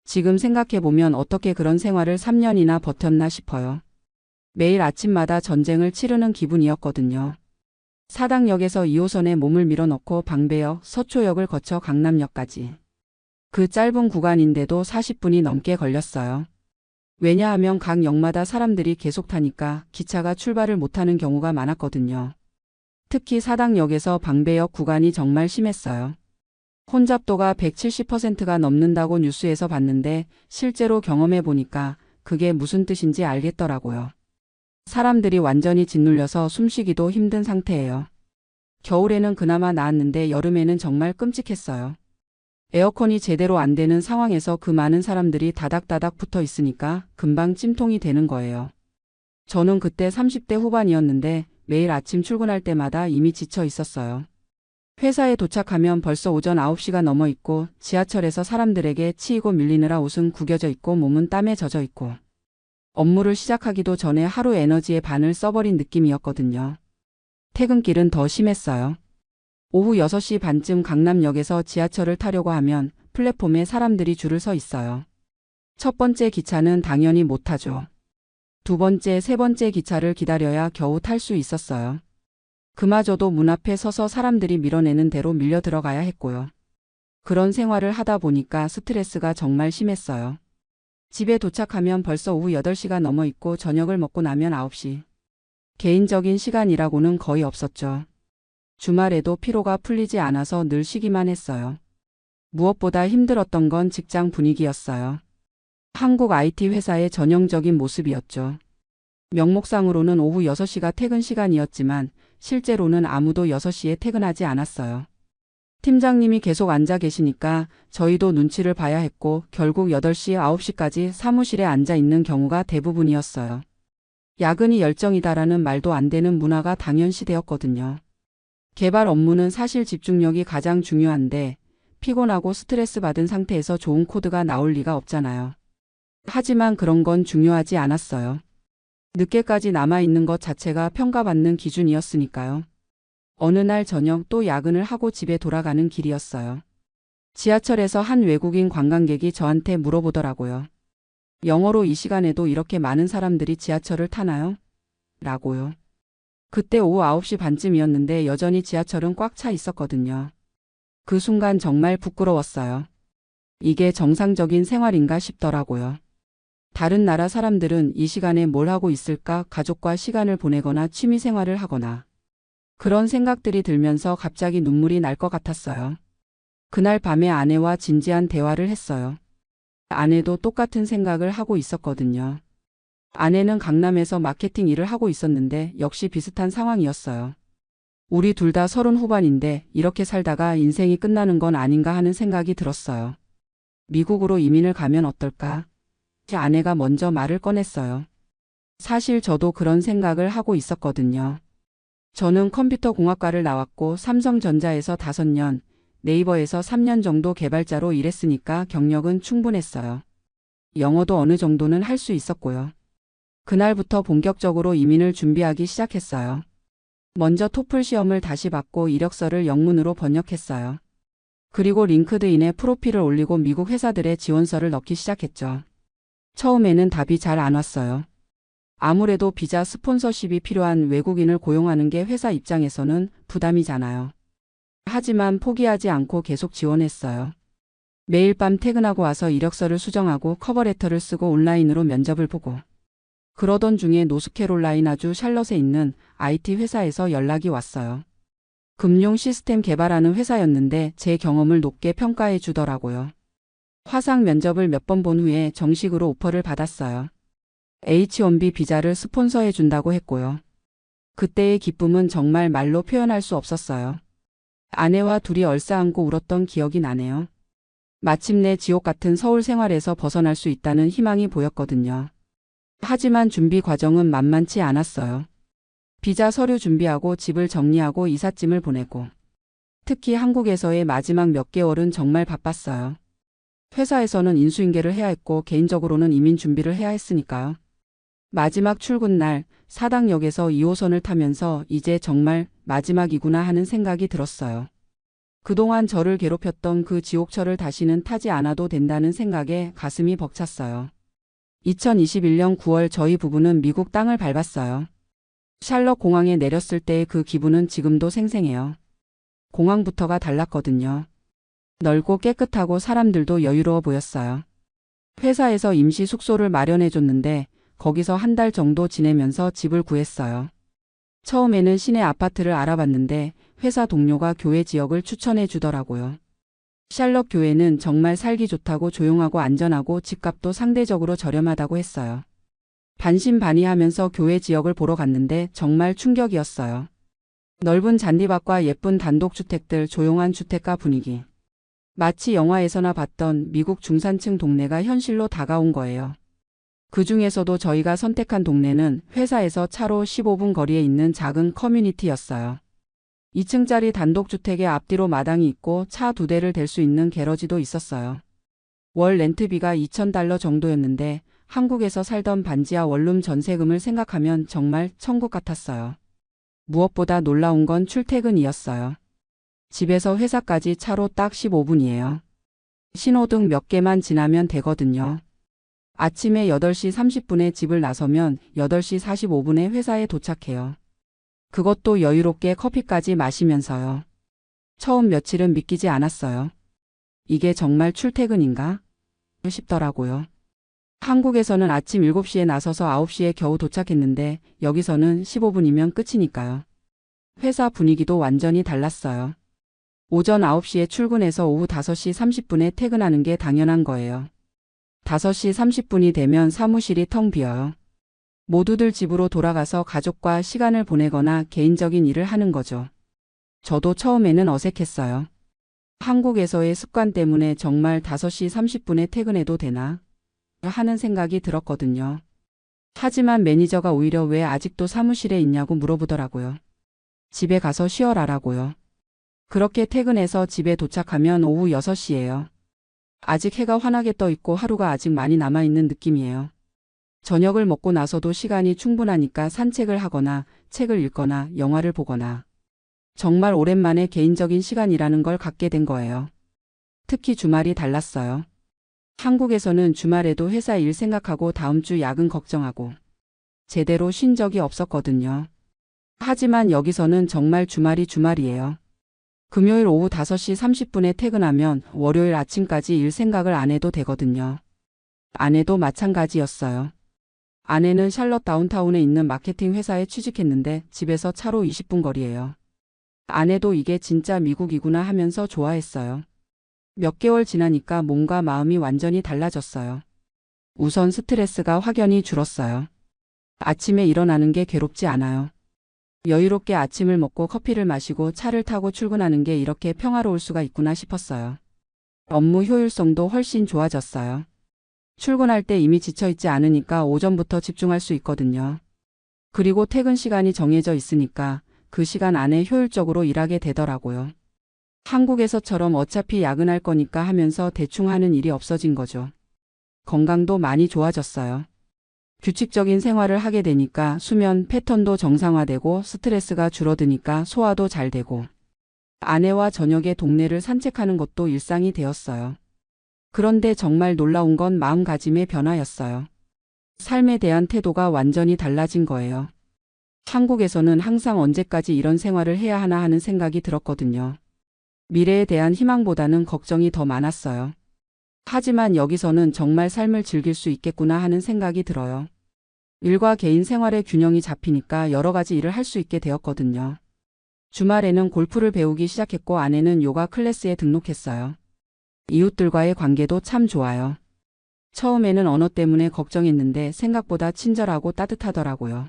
지금 생각해보면 어떻게 그런 생활을 3년이나 버텼나 싶어요. 매일 아침마다 전쟁을 치르는 기분이었거든요. 사당역에서 2호선에 몸을 밀어넣고 방배역, 서초역을 거쳐 강남역까지. 그 짧은 구간인데도 40분이 넘게 걸렸어요. 왜냐하면 각 역마다 사람들이 계속 타니까 기차가 출발을 못하는 경우가 많았거든요. 특히 사당역에서 방배역 구간이 정말 심했어요. 혼잡도가 170%가 넘는다고 뉴스에서 봤는데 실제로 경험해 보니까 그게 무슨 뜻인지 알겠더라고요. 사람들이 완전히 짓눌려서 숨쉬기도 힘든 상태예요. 겨울에는 그나마 나았는데 여름에는 정말 끔찍했어요. 에어컨이 제대로 안 되는 상황에서 그 많은 사람들이 다닥다닥 붙어 있으니까 금방 찜통이 되는 거예요. 저는 그때 30대 후반이었는데 매일 아침 출근할 때마다 이미 지쳐 있었어요. 회사에 도착하면 벌써 오전 9시가 넘어 있고 지하철에서 사람들에게 치이고 밀리느라 옷은 구겨져 있고 몸은 땀에 젖어 있고 업무를 시작하기도 전에 하루 에너지의 반을 써버린 느낌이었거든요. 퇴근길은 더 심했어요. 오후 6시 반쯤 강남역에서 지하철을 타려고 하면 플랫폼에 사람들이 줄을 서 있어요. 첫 번째 기차는 당연히 못 타죠. 두 번째, 세 번째 기차를 기다려야 겨우 탈 수 있었어요. 그마저도 문 앞에 서서 사람들이 밀어내는 대로 밀려 들어가야 했고요. 그런 생활을 하다 보니까 스트레스가 정말 심했어요. 집에 도착하면 벌써 오후 8시가 넘어 있고 저녁을 먹고 나면 9시. 개인적인 시간이라고는 거의 없었죠. 주말에도 피로가 풀리지 않아서 늘 쉬기만 했어요. 무엇보다 힘들었던 건 직장 분위기였어요. 한국 IT 회사의 전형적인 모습이었죠. 명목상으로는 오후 6시가 퇴근 시간이었지만 실제로는 아무도 6시에 퇴근하지 않았어요. 팀장님이 계속 앉아 계시니까 저희도 눈치를 봐야 했고 결국 8시, 9시까지 사무실에 앉아 있는 경우가 대부분이었어요. 야근이 열정이다라는 말도 안 되는 문화가 당연시되었거든요. 개발 업무는 사실 집중력이 가장 중요한데 피곤하고 스트레스 받은 상태에서 좋은 코드가 나올 리가 없잖아요. 하지만 그런 건 중요하지 않았어요. 늦게까지 남아있는 것 자체가 평가받는 기준이었으니까요. 어느 날 저녁 또 야근을 하고 집에 돌아가는 길이었어요. 지하철에서 한 외국인 관광객이 저한테 물어보더라고요. 영어로 이 시간에도 이렇게 많은 사람들이 지하철을 타나요? 라고요. 그때 오후 9시 반쯤이었는데 여전히 지하철은 꽉 차 있었거든요. 그 순간 정말 부끄러웠어요. 이게 정상적인 생활인가 싶더라고요. 다른 나라 사람들은 이 시간에 뭘 하고 있을까? 가족과 시간을 보내거나 취미 생활을 하거나. 그런 생각들이 들면서 갑자기 눈물이 날 것 같았어요. 그날 밤에 아내와 진지한 대화를 했어요. 아내도 똑같은 생각을 하고 있었거든요. 아내는 강남에서 마케팅 일을 하고 있었는데 역시 비슷한 상황이었어요. 우리 둘 다 30 후반인데 이렇게 살다가 인생이 끝나는 건 아닌가 하는 생각이 들었어요. 미국으로 이민을 가면 어떨까? 아내가 먼저 말을 꺼냈어요. 사실 저도 그런 생각을 하고 있었거든요. 저는 컴퓨터 공학과를 나왔고 삼성전자에서 5년, 네이버에서 3년 정도 개발자로 일했으니까 경력은 충분했어요. 영어도 어느 정도는 할 수 있었고요. 그날부터 본격적으로 이민을 준비하기 시작했어요. 먼저 토플 시험을 다시 받고 이력서를 영문으로 번역했어요. 그리고 링크드인에 프로필을 올리고 미국 회사들의 지원서를 넣기 시작했죠. 처음에는 답이 잘 안 왔어요. 아무래도 비자 스폰서십이 필요한 외국인을 고용하는 게 회사 입장에서는 부담이잖아요. 하지만 포기하지 않고 계속 지원했어요. 매일 밤 퇴근하고 와서 이력서를 수정하고 커버레터를 쓰고 온라인으로 면접을 보고. 그러던 중에 노스캐롤라이나주 샬럿에 있는 IT 회사에서 연락이 왔어요. 금융 시스템 개발하는 회사였는데 제 경험을 높게 평가해 주더라고요. 화상 면접을 몇 번 본 후에 정식으로 오퍼를 받았어요. H1B 비자를 스폰서해 준다고 했고요. 그때의 기쁨은 정말 말로 표현할 수 없었어요. 아내와 둘이 얼싸안고 울었던 기억이 나네요. 마침내 지옥 같은 서울 생활에서 벗어날 수 있다는 희망이 보였거든요. 하지만 준비 과정은 만만치 않았어요. 비자 서류 준비하고 집을 정리하고 이삿짐을 보내고. 특히 한국에서의 마지막 몇 개월은 정말 바빴어요. 회사에서는 인수인계를 해야 했고 개인적으로는 이민 준비를 해야 했으니까요. 마지막 출근 날 사당역에서 2호선을 타면서 이제 정말 마지막이구나 하는 생각이 들었어요. 그동안 저를 괴롭혔던 그 지옥철을 다시는 타지 않아도 된다는 생각에 가슴이 벅찼어요. 2021년 9월 저희 부부는 미국 땅을 밟았어요. 샬럿 공항에 내렸을 때의 그 기분은 지금도 생생해요. 공항부터가 달랐거든요. 넓고 깨끗하고 사람들도 여유로워 보였어요. 회사에서 임시 숙소를 마련해 줬는데 거기서 한 달 정도 지내면서 집을 구했어요. 처음에는 시내 아파트를 알아봤는데 회사 동료가 교회 지역을 추천해 주더라고요. 샬럿 교회는 정말 살기 좋다고 조용하고 안전하고 집값도 상대적으로 저렴하다고 했어요. 반신반의하면서 교회 지역을 보러 갔는데 정말 충격이었어요. 넓은 잔디밭과 예쁜 단독주택들, 조용한 주택가 분위기. 마치 영화에서나 봤던 미국 중산층 동네가 현실로 다가온 거예요. 그 중에서도 저희가 선택한 동네는 회사에서 차로 15분 거리에 있는 작은 커뮤니티였어요. 2층짜리 단독주택의 앞뒤로 마당이 있고 차 2대를 댈 수 있는 게러지도 있었어요. 월 렌트비가 $2,000 정도였는데 한국에서 살던 반지하 원룸 전세금을 생각하면 정말 천국 같았어요. 무엇보다 놀라운 건 출퇴근이었어요. 집에서 회사까지 차로 딱 15분이에요. 신호등 몇 개만 지나면 되거든요. 아침에 8시 30분에 집을 나서면 8시 45분에 회사에 도착해요. 그것도 여유롭게 커피까지 마시면서요. 처음 며칠은 믿기지 않았어요. 이게 정말 출퇴근인가? 싶더라고요. 한국에서는 아침 7시에 나서서 9시에 겨우 도착했는데 여기서는 15분이면 끝이니까요. 회사 분위기도 완전히 달랐어요. 오전 9시에 출근해서 오후 5시 30분에 퇴근하는 게 당연한 거예요. 5시 30분이 되면 사무실이 텅 비어요. 모두들 집으로 돌아가서 가족과 시간을 보내거나 개인적인 일을 하는 거죠. 저도 처음에는 어색했어요. 한국에서의 습관 때문에 정말 5시 30분에 퇴근해도 되나? 하는 생각이 들었거든요. 하지만 매니저가 오히려 왜 아직도 사무실에 있냐고 물어보더라고요. 집에 가서 쉬어라라고요. 그렇게 퇴근해서 집에 도착하면 오후 6시예요. 아직 해가 환하게 떠 있고 하루가 아직 많이 남아있는 느낌이에요. 저녁을 먹고 나서도 시간이 충분하니까 산책을 하거나 책을 읽거나 영화를 보거나 정말 오랜만에 개인적인 시간이라는 걸 갖게 된 거예요. 특히 주말이 달랐어요. 한국에서는 주말에도 회사 일 생각하고 다음 주 야근 걱정하고 제대로 쉰 적이 없었거든요. 하지만 여기서는 정말 주말이 주말이에요. 금요일 오후 5시 30분에 퇴근하면 월요일 아침까지 일 생각을 안 해도 되거든요. 아내도 마찬가지였어요. 아내는 샬럿 다운타운에 있는 마케팅 회사에 취직했는데 집에서 차로 20분 거리예요. 아내도 이게 진짜 미국이구나 하면서 좋아했어요. 몇 개월 지나니까 몸과 마음이 완전히 달라졌어요. 우선 스트레스가 확연히 줄었어요. 아침에 일어나는 게 괴롭지 않아요. 여유롭게 아침을 먹고 커피를 마시고 차를 타고 출근하는 게 이렇게 평화로울 수가 있구나 싶었어요. 업무 효율성도 훨씬 좋아졌어요. 출근할 때 이미 지쳐있지 않으니까 오전부터 집중할 수 있거든요. 그리고 퇴근 시간이 정해져 있으니까 그 시간 안에 효율적으로 일하게 되더라고요. 한국에서처럼 어차피 야근할 거니까 하면서 대충 하는 일이 없어진 거죠. 건강도 많이 좋아졌어요. 규칙적인 생활을 하게 되니까 수면 패턴도 정상화되고 스트레스가 줄어드니까 소화도 잘 되고 아내와 저녁에 동네를 산책하는 것도 일상이 되었어요. 그런데 정말 놀라운 건 마음가짐의 변화였어요. 삶에 대한 태도가 완전히 달라진 거예요. 한국에서는 항상 언제까지 이런 생활을 해야 하나 하는 생각이 들었거든요. 미래에 대한 희망보다는 걱정이 더 많았어요. 하지만 여기서는 정말 삶을 즐길 수 있겠구나 하는 생각이 들어요. 일과 개인 생활의 균형이 잡히니까 여러 가지 일을 할 수 있게 되었거든요. 주말에는 골프를 배우기 시작했고 아내는 요가 클래스에 등록했어요. 이웃들과의 관계도 참 좋아요. 처음에는 언어 때문에 걱정했는데 생각보다 친절하고 따뜻하더라고요.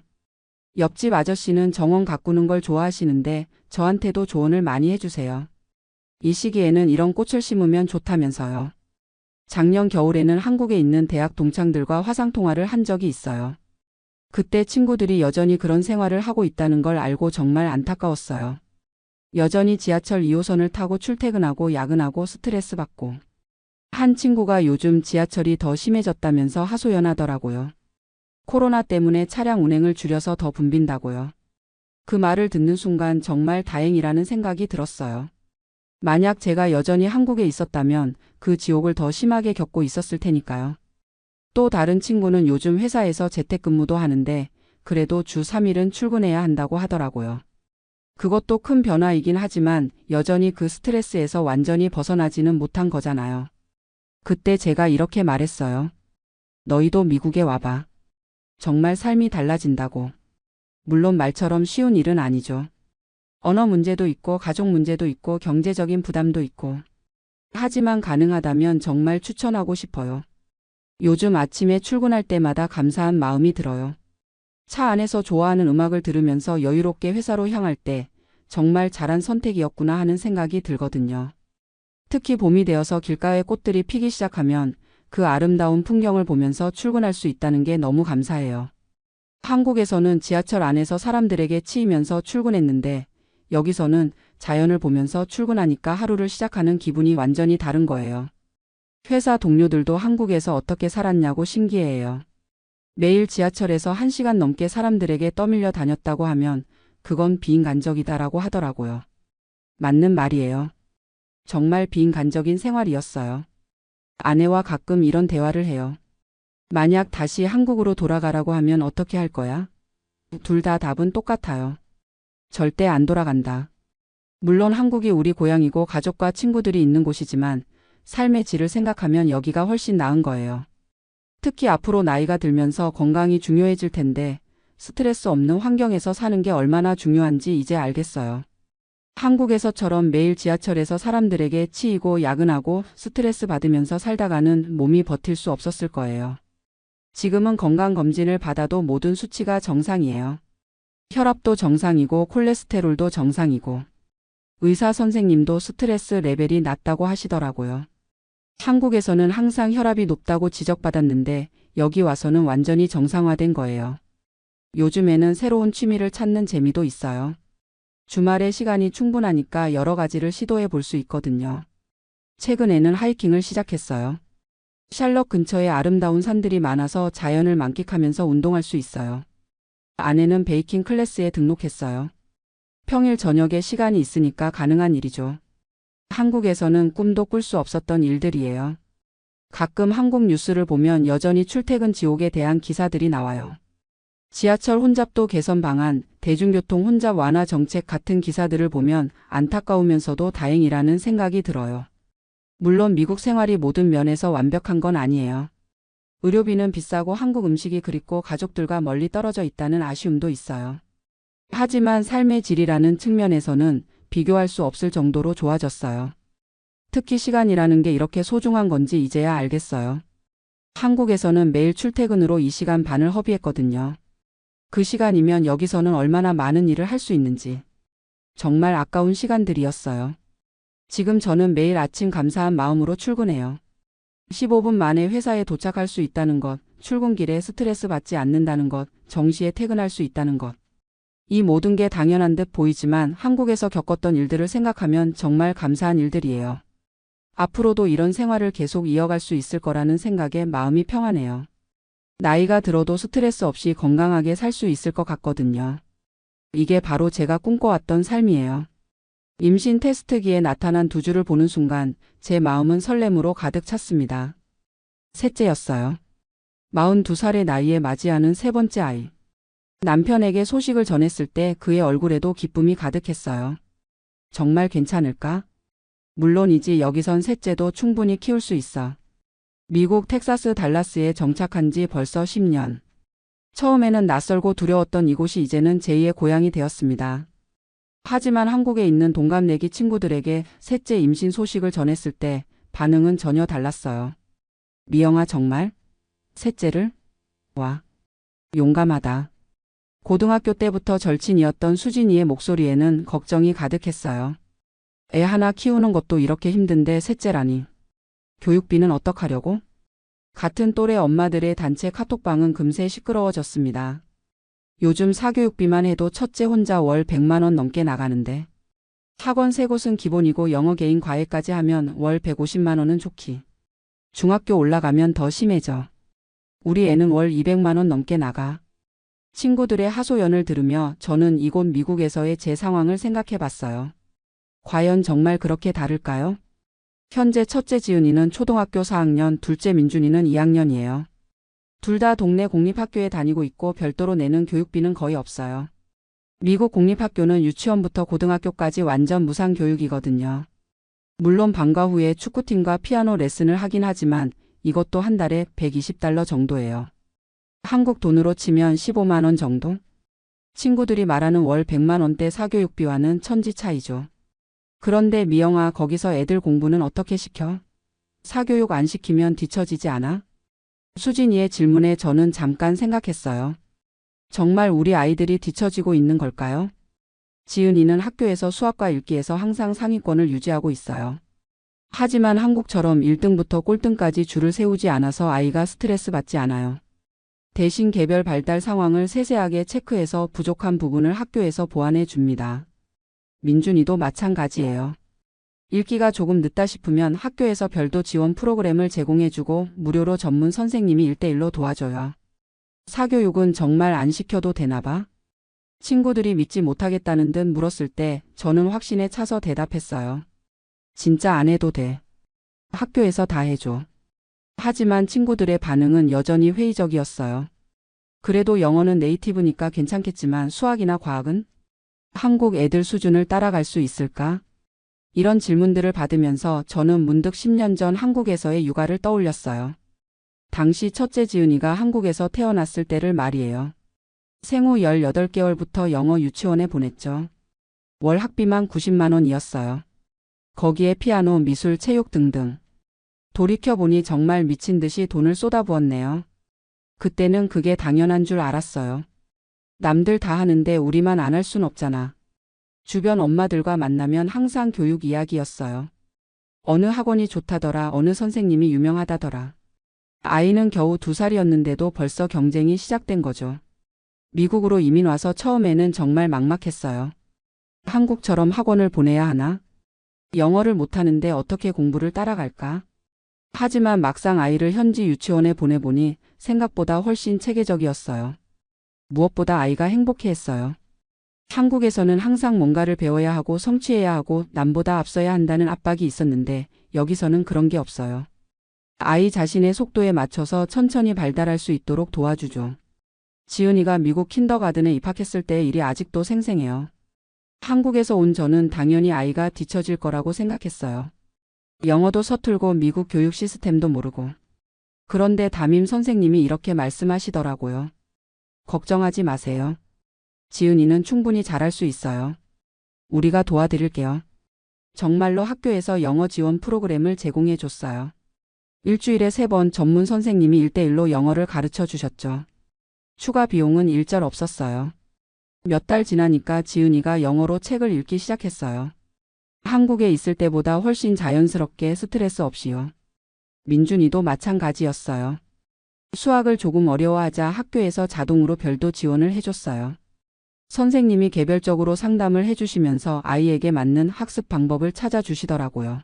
옆집 아저씨는 정원 가꾸는 걸 좋아하시는데 저한테도 조언을 많이 해주세요. 이 시기에는 이런 꽃을 심으면 좋다면서요. 작년 겨울에는 한국에 있는 대학 동창들과 화상통화를 한 적이 있어요. 그때 친구들이 여전히 그런 생활을 하고 있다는 걸 알고 정말 안타까웠어요. 여전히 지하철 2호선을 타고 출퇴근하고 야근하고 스트레스 받고. 한 친구가 요즘 지하철이 더 심해졌다면서 하소연하더라고요. 코로나 때문에 차량 운행을 줄여서 더 붐빈다고요. 그 말을 듣는 순간 정말 다행이라는 생각이 들었어요. 만약 제가 여전히 한국에 있었다면 그 지옥을 더 심하게 겪고 있었을 테니까요. 또 다른 친구는 요즘 회사에서 재택근무도 하는데 그래도 주 3일은 출근해야 한다고 하더라고요. 그것도 큰 변화이긴 하지만 여전히 그 스트레스에서 완전히 벗어나지는 못한 거잖아요. 그때 제가 이렇게 말했어요. 너희도 미국에 와봐. 정말 삶이 달라진다고. 물론 말처럼 쉬운 일은 아니죠. 언어 문제도 있고 가족 문제도 있고 경제적인 부담도 있고. 하지만 가능하다면 정말 추천하고 싶어요. 요즘 아침에 출근할 때마다 감사한 마음이 들어요. 차 안에서 좋아하는 음악을 들으면서 여유롭게 회사로 향할 때 정말 잘한 선택이었구나 하는 생각이 들거든요. 특히 봄이 되어서 길가에 꽃들이 피기 시작하면 그 아름다운 풍경을 보면서 출근할 수 있다는 게 너무 감사해요. 한국에서는 지하철 안에서 사람들에게 치이면서 출근했는데 여기서는 자연을 보면서 출근하니까 하루를 시작하는 기분이 완전히 다른 거예요. 회사 동료들도 한국에서 어떻게 살았냐고 신기해해요. 매일 지하철에서 1시간 넘게 사람들에게 떠밀려 다녔다고 하면 그건 비인간적이다라고 하더라고요. 맞는 말이에요. 정말 비인간적인 생활이었어요. 아내와 가끔 이런 대화를 해요. 만약 다시 한국으로 돌아가라고 하면 어떻게 할 거야? 둘 다 답은 똑같아요. 절대 안 돌아간다. 물론 한국이 우리 고향이고 가족과 친구들이 있는 곳이지만 삶의 질을 생각하면 여기가 훨씬 나은 거예요. 특히 앞으로 나이가 들면서 건강이 중요해질 텐데 스트레스 없는 환경에서 사는 게 얼마나 중요한지 이제 알겠어요. 한국에서처럼 매일 지하철에서 사람들에게 치이고 야근하고 스트레스 받으면서 살다가는 몸이 버틸 수 없었을 거예요. 지금은 건강검진을 받아도 모든 수치가 정상이에요. 혈압도 정상이고 콜레스테롤도 정상이고 의사 선생님도 스트레스 레벨이 낮다고 하시더라고요. 한국에서는 항상 혈압이 높다고 지적받았는데 여기 와서는 완전히 정상화된 거예요. 요즘에는 새로운 취미를 찾는 재미도 있어요. 주말에 시간이 충분하니까 여러 가지를 시도해 볼 수 있거든요. 최근에는 하이킹을 시작했어요. 샬럿 근처에 아름다운 산들이 많아서 자연을 만끽하면서 운동할 수 있어요. 아내는 베이킹 클래스에 등록했어요. 평일 저녁에 시간이 있으니까 가능한 일이죠. 한국에서는 꿈도 꿀 수 없었던 일들이에요. 가끔 한국 뉴스를 보면 여전히 출퇴근 지옥에 대한 기사들이 나와요. 지하철 혼잡도 개선 방안, 대중교통 혼잡 완화 정책 같은 기사들을 보면 안타까우면서도 다행이라는 생각이 들어요. 물론 미국 생활이 모든 면에서 완벽한 건 아니에요. 의료비는 비싸고 한국 음식이 그립고 가족들과 멀리 떨어져 있다는 아쉬움도 있어요. 하지만 삶의 질이라는 측면에서는 비교할 수 없을 정도로 좋아졌어요. 특히 시간이라는 게 이렇게 소중한 건지 이제야 알겠어요. 한국에서는 매일 출퇴근으로 2시간 반을 허비했거든요. 그 시간이면 여기서는 얼마나 많은 일을 할 수 있는지. 정말 아까운 시간들이었어요. 지금 저는 매일 아침 감사한 마음으로 출근해요. 15분 만에 회사에 도착할 수 있다는 것, 출근길에 스트레스 받지 않는다는 것, 정시에 퇴근할 수 있다는 것. 이 모든 게 당연한 듯 보이지만 한국에서 겪었던 일들을 생각하면 정말 감사한 일들이에요. 앞으로도 이런 생활을 계속 이어갈 수 있을 거라는 생각에 마음이 평안해요. 나이가 들어도 스트레스 없이 건강하게 살 수 있을 것 같거든요. 이게 바로 제가 꿈꿔왔던 삶이에요. 임신 테스트기에 나타난 두 줄을 보는 순간 제 마음은 설렘으로 가득 찼습니다. 셋째였어요. 42살의 나이에 맞이하는 세 번째 아이. 남편에게 소식을 전했을 때 그의 얼굴에도 기쁨이 가득했어요. 정말 괜찮을까? 물론이지 여기선 셋째도 충분히 키울 수 있어. 미국 텍사스 달라스에 정착한 지 벌써 10년. 처음에는 낯설고 두려웠던 이곳이 이제는 제2의 고향이 되었습니다. 하지만 한국에 있는 동갑내기 친구들에게 셋째 임신 소식을 전했을 때 반응은 전혀 달랐어요. 미영아 정말? 셋째를? 와. 용감하다. 고등학교 때부터 절친이었던 수진이의 목소리에는 걱정이 가득했어요. 애 하나 키우는 것도 이렇게 힘든데 셋째라니. 교육비는 어떡하려고? 같은 또래 엄마들의 단체 카톡방은 금세 시끄러워졌습니다. 요즘 사교육비만 해도 첫째 혼자 월 100만 원 넘게 나가는데. 학원 3곳은 기본이고 영어 개인 과외까지 하면 월 150만 원은 좋기. 중학교 올라가면 더 심해져. 우리 애는 월 200만 원 넘게 나가. 친구들의 하소연을 들으며 저는 이곳 미국에서의 제 상황을 생각해 봤어요. 과연 정말 그렇게 다를까요? 현재 첫째 지은이는 초등학교 4학년, 둘째 민준이는 2학년이에요. 둘 다 동네 공립학교에 다니고 있고 별도로 내는 교육비는 거의 없어요. 미국 공립학교는 유치원부터 고등학교까지 완전 무상 교육이거든요. 물론 방과 후에 축구팀과 피아노 레슨을 하긴 하지만 이것도 한 달에 $120 정도예요. 한국 돈으로 치면 15만 원 정도? 친구들이 말하는 월 100만 원대 사교육비와는 천지 차이죠. 그런데 미영아, 거기서 애들 공부는 어떻게 시켜? 사교육 안 시키면 뒤처지지 않아? 수진이의 질문에 저는 잠깐 생각했어요. 정말 우리 아이들이 뒤처지고 있는 걸까요? 지은이는 학교에서 수학과 읽기에서 항상 상위권을 유지하고 있어요. 하지만 한국처럼 1등부터 꼴등까지 줄을 세우지 않아서 아이가 스트레스 받지 않아요. 대신 개별 발달 상황을 세세하게 체크해서 부족한 부분을 학교에서 보완해 줍니다. 민준이도 마찬가지예요. 읽기가 조금 늦다 싶으면 학교에서 별도 지원 프로그램을 제공해주고 무료로 전문 선생님이 1대1로 도와줘요. 사교육은 정말 안 시켜도 되나 봐? 친구들이 믿지 못하겠다는 듯 물었을 때 저는 확신에 차서 대답했어요. 진짜 안 해도 돼. 학교에서 다 해줘. 하지만 친구들의 반응은 여전히 회의적이었어요. 그래도 영어는 네이티브니까 괜찮겠지만 수학이나 과학은? 한국 애들 수준을 따라갈 수 있을까? 이런 질문들을 받으면서 저는 문득 10년 전 한국에서의 육아를 떠올렸어요. 당시 첫째 지은이가 한국에서 태어났을 때를 말이에요. 생후 18개월부터 영어 유치원에 보냈죠. 월 학비만 90만 원이었어요. 거기에 피아노, 미술, 체육 등등. 돌이켜보니 정말 미친 듯이 돈을 쏟아부었네요. 그때는 그게 당연한 줄 알았어요. 남들 다 하는데 우리만 안 할 순 없잖아. 주변 엄마들과 만나면 항상 교육 이야기였어요. 어느 학원이 좋다더라, 어느 선생님이 유명하다더라. 아이는 겨우 2살이었는데도 벌써 경쟁이 시작된 거죠. 미국으로 이민 와서 처음에는 정말 막막했어요. 한국처럼 학원을 보내야 하나? 영어를 못하는데 어떻게 공부를 따라갈까? 하지만 막상 아이를 현지 유치원에 보내보니 생각보다 훨씬 체계적이었어요. 무엇보다 아이가 행복해했어요. 한국에서는 항상 뭔가를 배워야 하고 성취해야 하고 남보다 앞서야 한다는 압박이 있었는데 여기서는 그런 게 없어요. 아이 자신의 속도에 맞춰서 천천히 발달할 수 있도록 도와주죠. 지은이가 미국 킨더가든에 입학했을 때의 일이 아직도 생생해요. 한국에서 온 저는 당연히 아이가 뒤처질 거라고 생각했어요. 영어도 서툴고 미국 교육 시스템도 모르고. 그런데 담임 선생님이 이렇게 말씀하시더라고요. 걱정하지 마세요. 지은이는 충분히 잘할 수 있어요. 우리가 도와드릴게요. 정말로 학교에서 영어 지원 프로그램을 제공해 줬어요. 일주일에 3번 전문 선생님이 1대1로 영어를 가르쳐 주셨죠. 추가 비용은 일절 없었어요. 몇 달 지나니까 지은이가 영어로 책을 읽기 시작했어요. 한국에 있을 때보다 훨씬 자연스럽게 스트레스 없이요. 민준이도 마찬가지였어요. 수학을 조금 어려워하자 학교에서 자동으로 별도 지원을 해줬어요. 선생님이 개별적으로 상담을 해주시면서 아이에게 맞는 학습 방법을 찾아주시더라고요.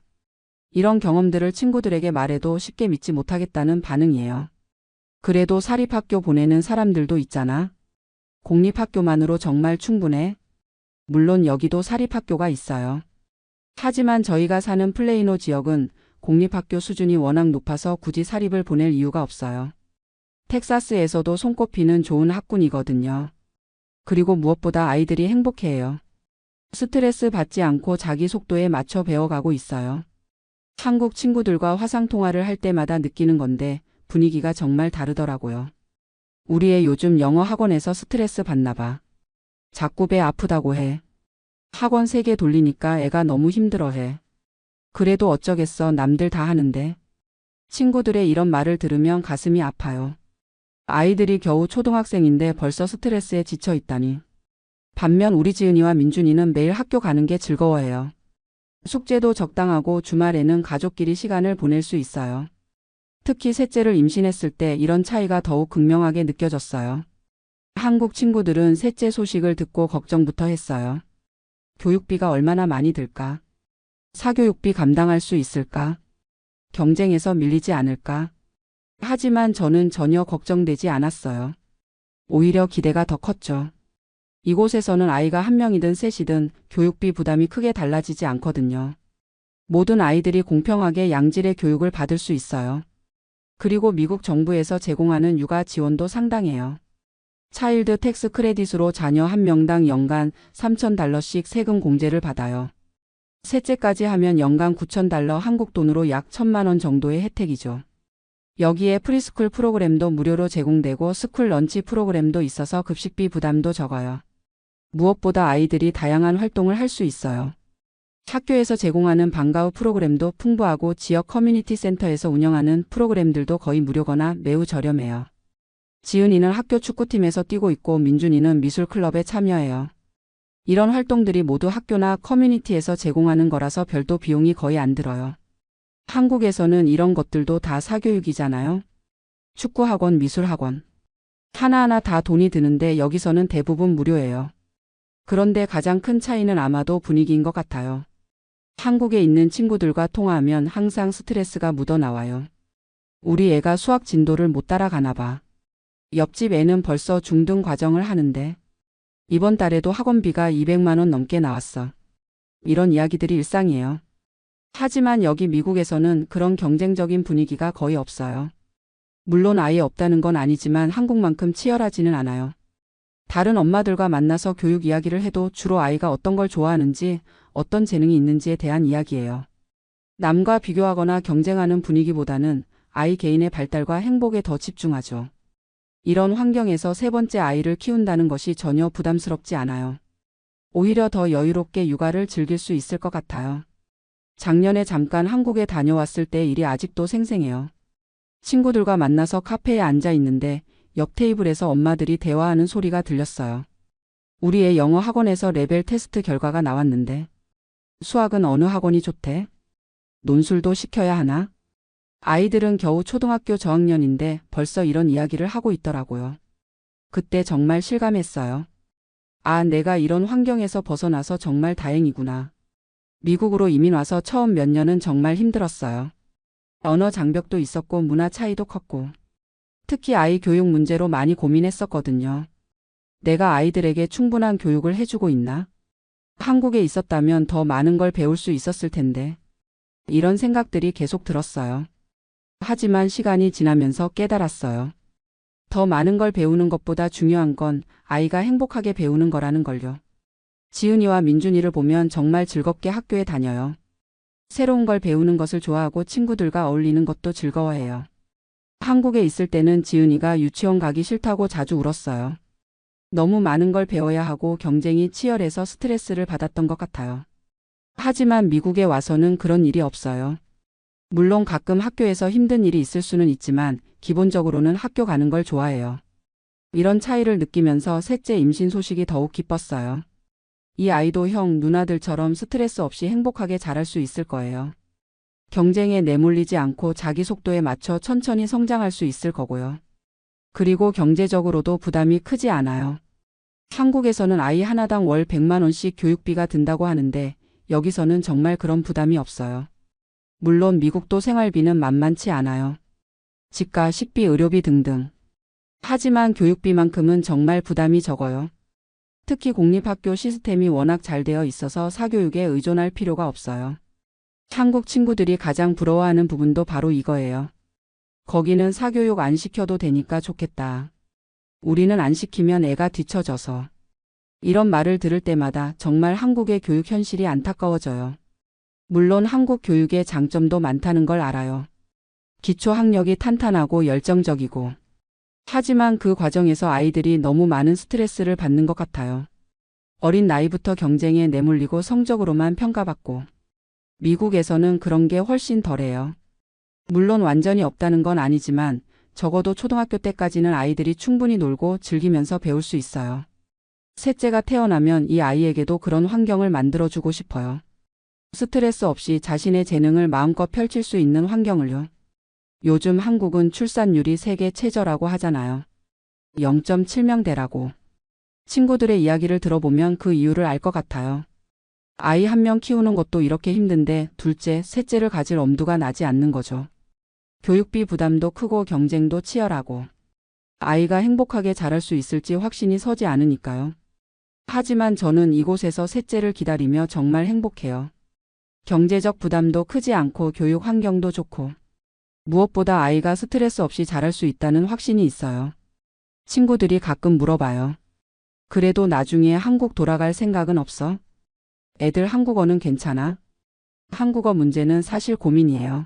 이런 경험들을 친구들에게 말해도 쉽게 믿지 못하겠다는 반응이에요. 그래도 사립학교 보내는 사람들도 있잖아. 공립학교만으로 정말 충분해? 물론 여기도 사립학교가 있어요. 하지만 저희가 사는 플레이노 지역은 공립학교 수준이 워낙 높아서 굳이 사립을 보낼 이유가 없어요. 텍사스에서도 손꼽히는 좋은 학군이거든요. 그리고 무엇보다 아이들이 행복해해요. 스트레스 받지 않고 자기 속도에 맞춰 배워가고 있어요. 한국 친구들과 화상통화를 할 때마다 느끼는 건데 분위기가 정말 다르더라고요. 우리 애 요즘 영어 학원에서 스트레스 받나 봐. 자꾸 배 아프다고 해. 학원 3개 돌리니까 애가 너무 힘들어해. 그래도 어쩌겠어, 남들 다 하는데. 친구들의 이런 말을 들으면 가슴이 아파요. 아이들이 겨우 초등학생인데 벌써 스트레스에 지쳐 있다니. 반면 우리 지은이와 민준이는 매일 학교 가는 게 즐거워해요. 숙제도 적당하고 주말에는 가족끼리 시간을 보낼 수 있어요. 특히 셋째를 임신했을 때 이런 차이가 더욱 극명하게 느껴졌어요. 한국 친구들은 셋째 소식을 듣고 걱정부터 했어요. 교육비가 얼마나 많이 들까? 사교육비 감당할 수 있을까? 경쟁에서 밀리지 않을까? 하지만 저는 전혀 걱정되지 않았어요. 오히려 기대가 더 컸죠. 이곳에서는 아이가 1명이든 셋이든 교육비 부담이 크게 달라지지 않거든요. 모든 아이들이 공평하게 양질의 교육을 받을 수 있어요. 그리고 미국 정부에서 제공하는 육아 지원도 상당해요. 차일드 텍스 크레딧으로 자녀 1명당 연간 $3,000씩 세금 공제를 받아요. 셋째까지 하면 연간 $9,000, 한국 돈으로 약 1,000만 원 정도의 혜택이죠. 여기에 프리스쿨 프로그램도 무료로 제공되고 스쿨 런치 프로그램도 있어서 급식비 부담도 적어요. 무엇보다 아이들이 다양한 활동을 할 수 있어요. 학교에서 제공하는 방과 후 프로그램도 풍부하고 지역 커뮤니티 센터에서 운영하는 프로그램들도 거의 무료거나 매우 저렴해요. 지은이는 학교 축구팀에서 뛰고 있고 민준이는 미술클럽에 참여해요. 이런 활동들이 모두 학교나 커뮤니티에서 제공하는 거라서 별도 비용이 거의 안 들어요. 한국에서는 이런 것들도 다 사교육이잖아요. 축구학원, 미술학원. 하나하나 다 돈이 드는데 여기서는 대부분 무료예요. 그런데 가장 큰 차이는 아마도 분위기인 것 같아요. 한국에 있는 친구들과 통화하면 항상 스트레스가 묻어나와요. 우리 애가 수학 진도를 못 따라가나 봐. 옆집 애는 벌써 중등 과정을 하는데 이번 달에도 학원비가 200만 원 넘게 나왔어. 이런 이야기들이 일상이에요. 하지만 여기 미국에서는 그런 경쟁적인 분위기가 거의 없어요. 물론 아예 없다는 건 아니지만 한국만큼 치열하지는 않아요. 다른 엄마들과 만나서 교육 이야기를 해도 주로 아이가 어떤 걸 좋아하는지, 어떤 재능이 있는지에 대한 이야기예요. 남과 비교하거나 경쟁하는 분위기보다는 아이 개인의 발달과 행복에 더 집중하죠. 이런 환경에서 세 번째 아이를 키운다는 것이 전혀 부담스럽지 않아요. 오히려 더 여유롭게 육아를 즐길 수 있을 것 같아요. 작년에 잠깐 한국에 다녀왔을 때 일이 아직도 생생해요. 친구들과 만나서 카페에 앉아 있는데 옆 테이블에서 엄마들이 대화하는 소리가 들렸어요. 우리 애 영어 학원에서 레벨 테스트 결과가 나왔는데 수학은 어느 학원이 좋대? 논술도 시켜야 하나? 아이들은 겨우 초등학교 저학년인데 벌써 이런 이야기를 하고 있더라고요. 그때 정말 실감했어요. 아, 내가 이런 환경에서 벗어나서 정말 다행이구나. 미국으로 이민 와서 처음 몇 년은 정말 힘들었어요. 언어 장벽도 있었고 문화 차이도 컸고 특히 아이 교육 문제로 많이 고민했었거든요. 내가 아이들에게 충분한 교육을 해주고 있나? 한국에 있었다면 더 많은 걸 배울 수 있었을 텐데. 이런 생각들이 계속 들었어요. 하지만 시간이 지나면서 깨달았어요. 더 많은 걸 배우는 것보다 중요한 건 아이가 행복하게 배우는 거라는 걸요. 지은이와 민준이를 보면 정말 즐겁게 학교에 다녀요. 새로운 걸 배우는 것을 좋아하고 친구들과 어울리는 것도 즐거워해요. 한국에 있을 때는 지은이가 유치원 가기 싫다고 자주 울었어요. 너무 많은 걸 배워야 하고 경쟁이 치열해서 스트레스를 받았던 것 같아요. 하지만 미국에 와서는 그런 일이 없어요. 물론 가끔 학교에서 힘든 일이 있을 수는 있지만 기본적으로는 학교 가는 걸 좋아해요. 이런 차이를 느끼면서 셋째 임신 소식이 더욱 기뻤어요. 이 아이도 형, 누나들처럼 스트레스 없이 행복하게 자랄 수 있을 거예요. 경쟁에 내몰리지 않고 자기 속도에 맞춰 천천히 성장할 수 있을 거고요. 그리고 경제적으로도 부담이 크지 않아요. 한국에서는 아이 하나당 월 100만 원씩 교육비가 든다고 하는데 여기서는 정말 그런 부담이 없어요. 물론 미국도 생활비는 만만치 않아요. 집가, 식비, 의료비 등등. 하지만 교육비만큼은 정말 부담이 적어요. 특히 공립학교 시스템이 워낙 잘 되어 있어서 사교육에 의존할 필요가 없어요. 한국 친구들이 가장 부러워하는 부분도 바로 이거예요. 거기는 사교육 안 시켜도 되니까 좋겠다. 우리는 안 시키면 애가 뒤처져서. 이런 말을 들을 때마다 정말 한국의 교육 현실이 안타까워져요. 물론 한국 교육의 장점도 많다는 걸 알아요. 기초 학력이 탄탄하고 열정적이고. 하지만 그 과정에서 아이들이 너무 많은 스트레스를 받는 것 같아요. 어린 나이부터 경쟁에 내몰리고 성적으로만 평가받고. 미국에서는 그런 게 훨씬 덜해요. 물론 완전히 없다는 건 아니지만 적어도 초등학교 때까지는 아이들이 충분히 놀고 즐기면서 배울 수 있어요. 셋째가 태어나면 이 아이에게도 그런 환경을 만들어주고 싶어요. 스트레스 없이 자신의 재능을 마음껏 펼칠 수 있는 환경을요. 요즘 한국은 출산율이 세계 최저라고 하잖아요. 0.7명대라고. 친구들의 이야기를 들어보면 그 이유를 알 것 같아요. 아이 한 명 키우는 것도 이렇게 힘든데 둘째, 셋째를 가질 엄두가 나지 않는 거죠. 교육비 부담도 크고 경쟁도 치열하고. 아이가 행복하게 자랄 수 있을지 확신이 서지 않으니까요. 하지만 저는 이곳에서 셋째를 기다리며 정말 행복해요. 경제적 부담도 크지 않고 교육 환경도 좋고. 무엇보다 아이가 스트레스 없이 자랄 수 있다는 확신이 있어요. 친구들이 가끔 물어봐요. 그래도 나중에 한국 돌아갈 생각은 없어? 애들 한국어는 괜찮아? 한국어 문제는 사실 고민이에요.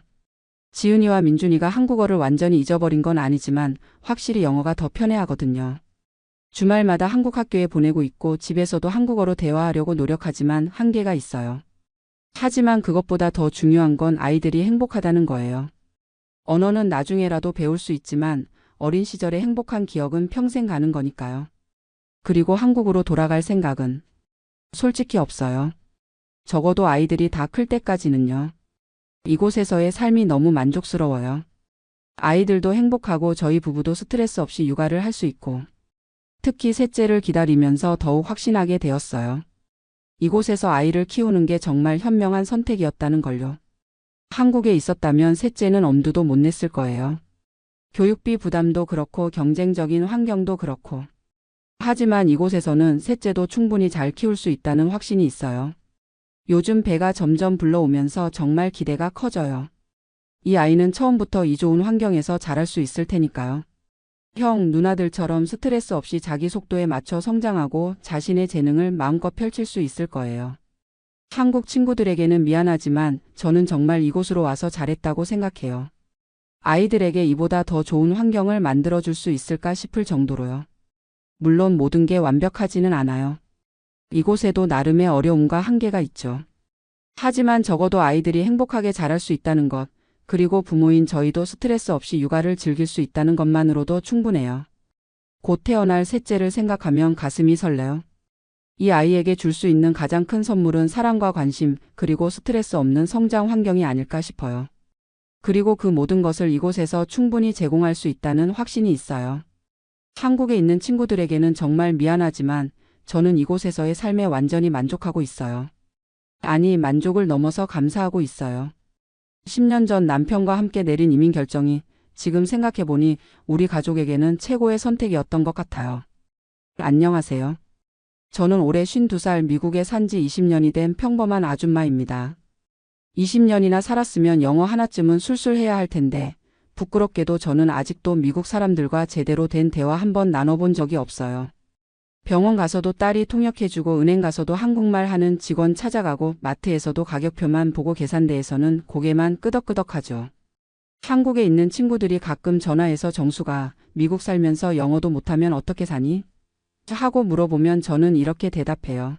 지은이와 민준이가 한국어를 완전히 잊어버린 건 아니지만 확실히 영어가 더 편해하거든요. 주말마다 한국 학교에 보내고 있고 집에서도 한국어로 대화하려고 노력하지만 한계가 있어요. 하지만 그것보다 더 중요한 건 아이들이 행복하다는 거예요. 언어는 나중에라도 배울 수 있지만 어린 시절의 행복한 기억은 평생 가는 거니까요. 그리고 한국으로 돌아갈 생각은 솔직히 없어요. 적어도 아이들이 다 클 때까지는요. 이곳에서의 삶이 너무 만족스러워요. 아이들도 행복하고 저희 부부도 스트레스 없이 육아를 할 수 있고 특히 셋째를 기다리면서 더욱 확신하게 되었어요. 이곳에서 아이를 키우는 게 정말 현명한 선택이었다는 걸요. 한국에 있었다면 셋째는 엄두도 못 냈을 거예요. 교육비 부담도 그렇고 경쟁적인 환경도 그렇고. 하지만 이곳에서는 셋째도 충분히 잘 키울 수 있다는 확신이 있어요. 요즘 배가 점점 불러오면서 정말 기대가 커져요. 이 아이는 처음부터 이 좋은 환경에서 자랄 수 있을 테니까요. 형, 누나들처럼 스트레스 없이 자기 속도에 맞춰 성장하고 자신의 재능을 마음껏 펼칠 수 있을 거예요. 한국 친구들에게는 미안하지만 저는 정말 이곳으로 와서 잘했다고 생각해요. 아이들에게 이보다 더 좋은 환경을 만들어줄 수 있을까 싶을 정도로요. 물론 모든 게 완벽하지는 않아요. 이곳에도 나름의 어려움과 한계가 있죠. 하지만 적어도 아이들이 행복하게 자랄 수 있다는 것, 그리고 부모인 저희도 스트레스 없이 육아를 즐길 수 있다는 것만으로도 충분해요. 곧 태어날 셋째를 생각하면 가슴이 설레요. 이 아이에게 줄 수 있는 가장 큰 선물은 사랑과 관심, 그리고 스트레스 없는 성장 환경이 아닐까 싶어요. 그리고 그 모든 것을 이곳에서 충분히 제공할 수 있다는 확신이 있어요. 한국에 있는 친구들에게는 정말 미안하지만 저는 이곳에서의 삶에 완전히 만족하고 있어요. 아니, 만족을 넘어서 감사하고 있어요. 10년 전 남편과 함께 내린 이민 결정이 지금 생각해보니 우리 가족에게는 최고의 선택이었던 것 같아요. 안녕하세요. 저는 올해 52살 미국에 산 지 20년이 된 평범한 아줌마입니다. 20년이나 살았으면 영어 하나쯤은 술술 해야 할 텐데 부끄럽게도 저는 아직도 미국 사람들과 제대로 된 대화 한 번 나눠본 적이 없어요. 병원 가서도 딸이 통역해주고 은행 가서도 한국말 하는 직원 찾아가고 마트에서도 가격표만 보고 계산대에서는 고개만 끄덕끄덕하죠. 한국에 있는 친구들이 가끔 전화해서 정수가 미국 살면서 영어도 못하면 어떻게 사니? 하고 물어보면 저는 이렇게 대답해요.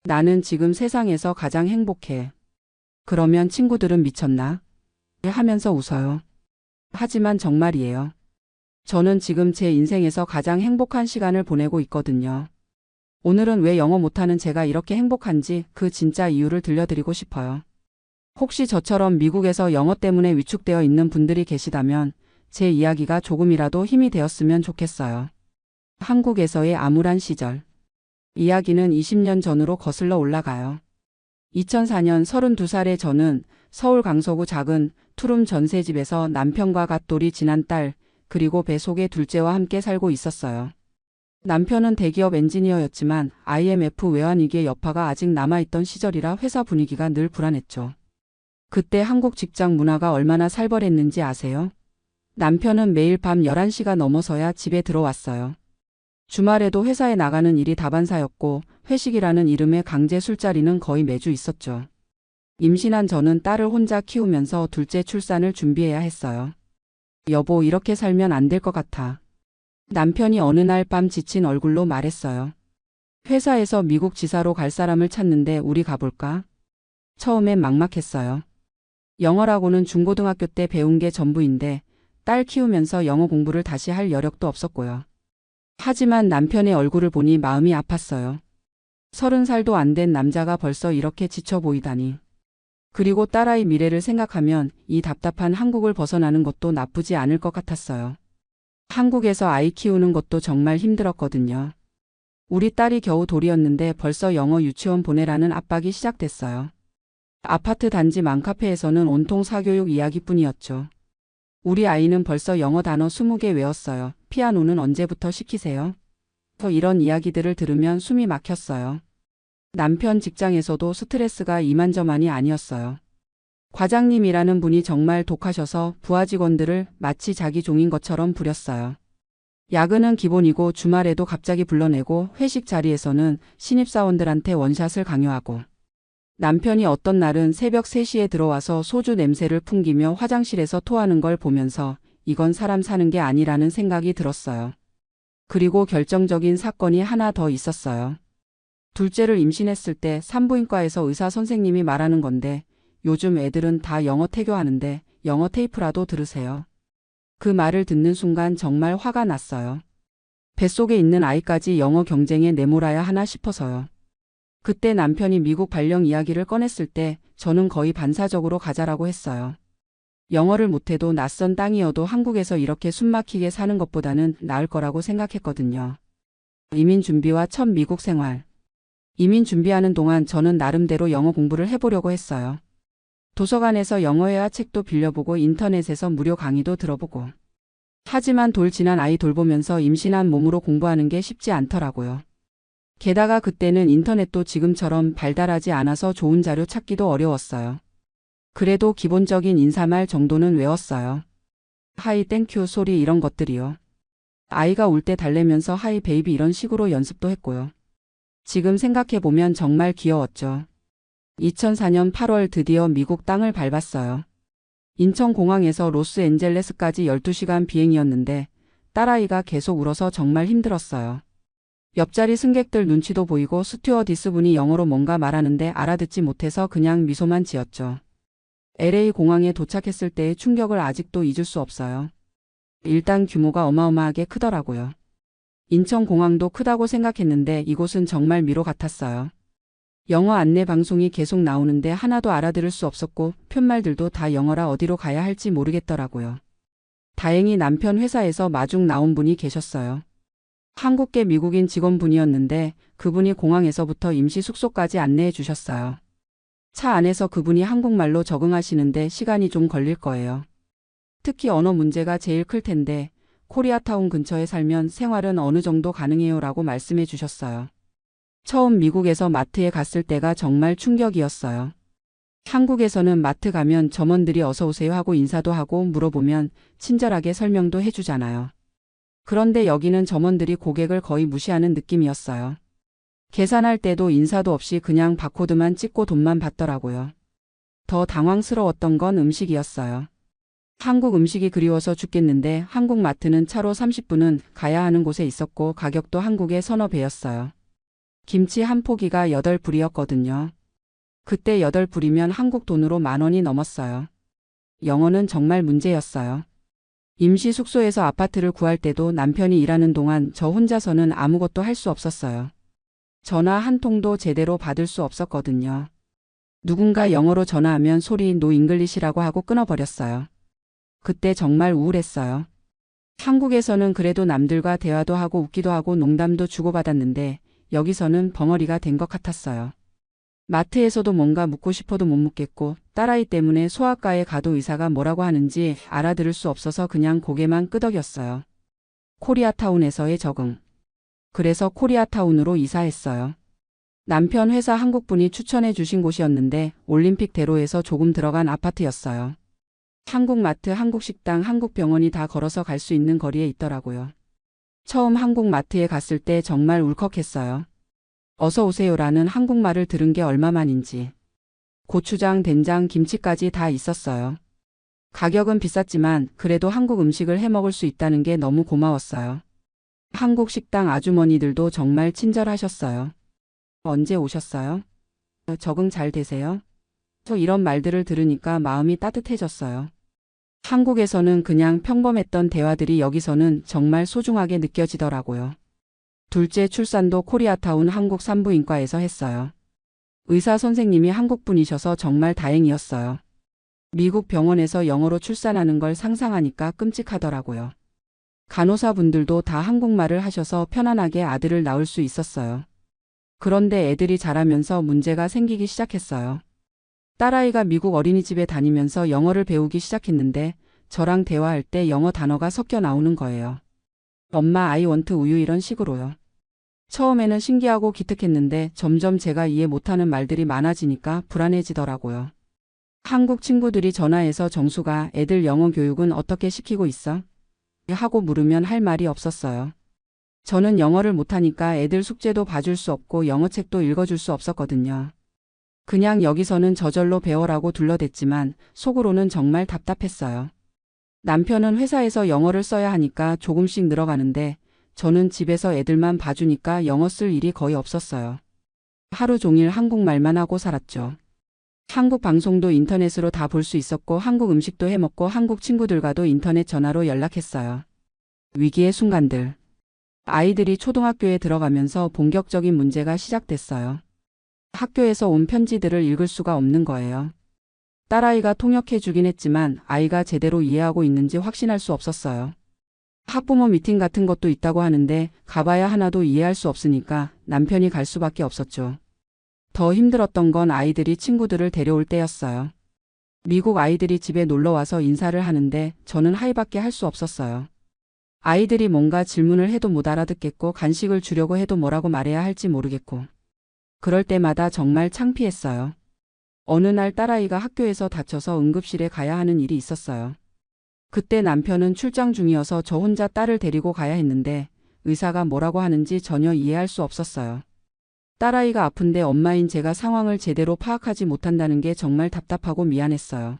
나는 지금 세상에서 가장 행복해. 그러면 친구들은 미쳤나? 하면서 웃어요. 하지만 정말이에요. 저는 지금 제 인생에서 가장 행복한 시간을 보내고 있거든요. 오늘은 왜 영어 못하는 제가 이렇게 행복한지 그 진짜 이유를 들려드리고 싶어요. 혹시 저처럼 미국에서 영어 때문에 위축되어 있는 분들이 계시다면 제 이야기가 조금이라도 힘이 되었으면 좋겠어요. 한국에서의 암울한 시절. 이야기는 20년 전으로 거슬러 올라가요. 2004년 32살의 저는 서울 강서구 작은 투룸 전셋집에서 남편과 갓돌이 지난 딸, 그리고 배 속의 둘째와 함께 살고 있었어요. 남편은 대기업 엔지니어였지만 IMF 외환위기의 여파가 아직 남아있던 시절이라 회사 분위기가 늘 불안했죠. 그때 한국 직장 문화가 얼마나 살벌했는지 아세요? 남편은 매일 밤 11시가 넘어서야 집에 들어왔어요. 주말에도 회사에 나가는 일이 다반사였고 회식이라는 이름의 강제 술자리는 거의 매주 있었죠. 임신한 저는 딸을 혼자 키우면서 둘째 출산을 준비해야 했어요. 여보, 이렇게 살면 안 될 것 같아. 남편이 어느 날 밤 지친 얼굴로 말했어요. 회사에서 미국 지사로 갈 사람을 찾는데 우리 가볼까? 처음엔 막막했어요. 영어라고는 중고등학교 때 배운 게 전부인데 딸 키우면서 영어 공부를 다시 할 여력도 없었고요. 하지만 남편의 얼굴을 보니 마음이 아팠어요. 30살도 안 된 남자가 벌써 이렇게 지쳐 보이다니. 그리고 딸아이 미래를 생각하면 이 답답한 한국을 벗어나는 것도 나쁘지 않을 것 같았어요. 한국에서 아이 키우는 것도 정말 힘들었거든요. 우리 딸이 겨우 돌이었는데 벌써 영어 유치원 보내라는 압박이 시작됐어요. 아파트 단지 맘카페에서는 온통 사교육 이야기뿐이었죠. 우리 아이는 벌써 영어 단어 20개 외웠어요. 피아노는 언제부터 시키세요? 이런 이야기들을 들으면 숨이 막혔어요. 남편 직장에서도 스트레스가 이만저만이 아니었어요. 과장님이라는 분이 정말 독하셔서 부하 직원들을 마치 자기 종인 것처럼 부렸어요. 야근은 기본이고 주말에도 갑자기 불러내고 회식 자리에서는 신입사원들한테 원샷을 강요하고 남편이 어떤 날은 새벽 3시에 들어와서 소주 냄새를 풍기며 화장실에서 토하는 걸 보면서 이건 사람 사는 게 아니라는 생각이 들었어요. 그리고 결정적인 사건이 하나 더 있었어요. 둘째를 임신했을 때 산부인과에서 의사 선생님이 말하는 건데 요즘 애들은 다 영어 태교하는데 영어 테이프라도 들으세요. 그 말을 듣는 순간 정말 화가 났어요. 뱃속에 있는 아이까지 영어 경쟁에 내몰아야 하나 싶어서요. 그때 남편이 미국 발령 이야기를 꺼냈을 때 저는 거의 반사적으로 가자라고 했어요. 영어를 못해도 낯선 땅이어도 한국에서 이렇게 숨막히게 사는 것보다는 나을 거라고 생각했거든요. 이민 준비와 첫 미국 생활. 이민 준비하는 동안 저는 나름대로 영어 공부를 해보려고 했어요. 도서관에서 영어회화 책도 빌려보고 인터넷에서 무료 강의도 들어보고. 하지만 돌 지난 아이 돌보면서 임신한 몸으로 공부하는 게 쉽지 않더라고요. 게다가 그때는 인터넷도 지금처럼 발달하지 않아서 좋은 자료 찾기도 어려웠어요. 그래도 기본적인 인사말 정도는 외웠어요. 하이 땡큐 소리 이런 것들이요. 아이가 울 때 달래면서 하이 베이비 이런 식으로 연습도 했고요. 지금 생각해보면 정말 귀여웠죠. 2004년 8월 드디어 미국 땅을 밟았어요. 인천공항에서 로스앤젤레스까지 12시간 비행이었는데 딸아이가 계속 울어서 정말 힘들었어요. 옆자리 승객들 눈치도 보이고 스튜어디스분이 영어로 뭔가 말하는데 알아듣지 못해서 그냥 미소만 지었죠. LA 공항에 도착했을 때의 충격을 아직도 잊을 수 없어요. 일단 규모가 어마어마하게 크더라고요. 인천공항도 크다고 생각했는데 이곳은 정말 미로 같았어요. 영어 안내 방송이 계속 나오는데 하나도 알아들을 수 없었고 푯말들도 다 영어라 어디로 가야 할지 모르겠더라고요. 다행히 남편 회사에서 마중 나온 분이 계셨어요. 한국계 미국인 직원분이었는데 그분이 공항에서부터 임시 숙소까지 안내해 주셨어요. 차 안에서 그분이 한국말로 적응하시는데 시간이 좀 걸릴 거예요. 특히 언어 문제가 제일 클 텐데 코리아타운 근처에 살면 생활은 어느 정도 가능해요 라고 말씀해 주셨어요. 처음 미국에서 마트에 갔을 때가 정말 충격이었어요. 한국에서는 마트 가면 점원들이 어서 오세요 하고 인사도 하고 물어보면 친절하게 설명도 해주잖아요. 그런데 여기는 점원들이 고객을 거의 무시하는 느낌이었어요. 계산할 때도 인사도 없이 그냥 바코드만 찍고 돈만 받더라고요. 더 당황스러웠던 건 음식이었어요. 한국 음식이 그리워서 죽겠는데 한국 마트는 차로 30분은 가야 하는 곳에 있었고 가격도 한국의 서너 배였어요. 김치 한 포기가 8불이었거든요. 그때 8불이면 한국 돈으로 10,000원이 넘었어요. 영어는 정말 문제였어요. 임시 숙소에서 아파트를 구할 때도 남편이 일하는 동안 저 혼자서는 아무것도 할 수 없었어요. 전화 한 통도 제대로 받을 수 없었거든요. 누군가 영어로 전화하면 소리 노 잉글리시라고 하고 끊어버렸어요. 그때 정말 우울했어요. 한국에서는 그래도 남들과 대화도 하고 웃기도 하고 농담도 주고받았는데 여기서는 벙어리가 된 것 같았어요. 마트에서도 뭔가 묻고 싶어도 못 묻겠고 딸아이 때문에 소아과에 가도 의사가 뭐라고 하는지 알아들을 수 없어서 그냥 고개만 끄덕였어요. 코리아타운에서의 적응. 그래서 코리아타운으로 이사했어요. 남편 회사 한국분이 추천해 주신 곳이었는데 올림픽대로에서 조금 들어간 아파트였어요. 한국마트, 한국식당, 한국병원이 다 걸어서 갈 수 있는 거리에 있더라고요. 처음 한국마트에 갔을 때 정말 울컥했어요. 어서 오세요라는 한국말을 들은 게 얼마만인지. 고추장, 된장, 김치까지 다 있었어요. 가격은 비쌌지만 그래도 한국 음식을 해먹을 수 있다는 게 너무 고마웠어요. 한국 식당 아주머니들도 정말 친절하셨어요. 언제 오셨어요? 적응 잘 되세요? 저 이런 말들을 들으니까 마음이 따뜻해졌어요. 한국에서는 그냥 평범했던 대화들이 여기서는 정말 소중하게 느껴지더라고요. 둘째 출산도 코리아타운 한국 산부인과에서 했어요. 의사 선생님이 한국분이셔서 정말 다행이었어요. 미국 병원에서 영어로 출산하는 걸 상상하니까 끔찍하더라고요. 간호사분들도 다 한국말을 하셔서 편안하게 아들을 낳을 수 있었어요. 그런데 애들이 자라면서 문제가 생기기 시작했어요. 딸아이가 미국 어린이집에 다니면서 영어를 배우기 시작했는데 저랑 대화할 때 영어 단어가 섞여 나오는 거예요. 엄마 I want 우유 이런 식으로요. 처음에는 신기하고 기특했는데 점점 제가 이해 못하는 말들이 많아지니까 불안해지더라고요. 한국 친구들이 전화해서 정수가 애들 영어 교육은 어떻게 시키고 있어? 하고 물으면 할 말이 없었어요. 저는 영어를 못하니까 애들 숙제도 봐줄 수 없고 영어책도 읽어줄 수 없었거든요. 그냥 여기서는 저절로 배워라고 둘러댔지만 속으로는 정말 답답했어요. 남편은 회사에서 영어를 써야 하니까 조금씩 늘어가는데 저는 집에서 애들만 봐주니까 영어 쓸 일이 거의 없었어요. 하루 종일 한국말만 하고 살았죠. 한국 방송도 인터넷으로 다 볼 수 있었고 한국 음식도 해먹고 한국 친구들과도 인터넷 전화로 연락했어요. 위기의 순간들. 아이들이 초등학교에 들어가면서 본격적인 문제가 시작됐어요. 학교에서 온 편지들을 읽을 수가 없는 거예요. 딸아이가 통역해 주긴 했지만 아이가 제대로 이해하고 있는지 확신할 수 없었어요. 학부모 미팅 같은 것도 있다고 하는데 가봐야 하나도 이해할 수 없으니까 남편이 갈 수밖에 없었죠. 더 힘들었던 건 아이들이 친구들을 데려올 때였어요. 미국 아이들이 집에 놀러 와서 인사를 하는데 저는 하이밖에 할 수 없었어요. 아이들이 뭔가 질문을 해도 못 알아듣겠고 간식을 주려고 해도 뭐라고 말해야 할지 모르겠고. 그럴 때마다 정말 창피했어요. 어느 날 딸아이가 학교에서 다쳐서 응급실에 가야 하는 일이 있었어요. 그때 남편은 출장 중이어서 저 혼자 딸을 데리고 가야 했는데 의사가 뭐라고 하는지 전혀 이해할 수 없었어요. 딸아이가 아픈데 엄마인 제가 상황을 제대로 파악하지 못한다는 게 정말 답답하고 미안했어요.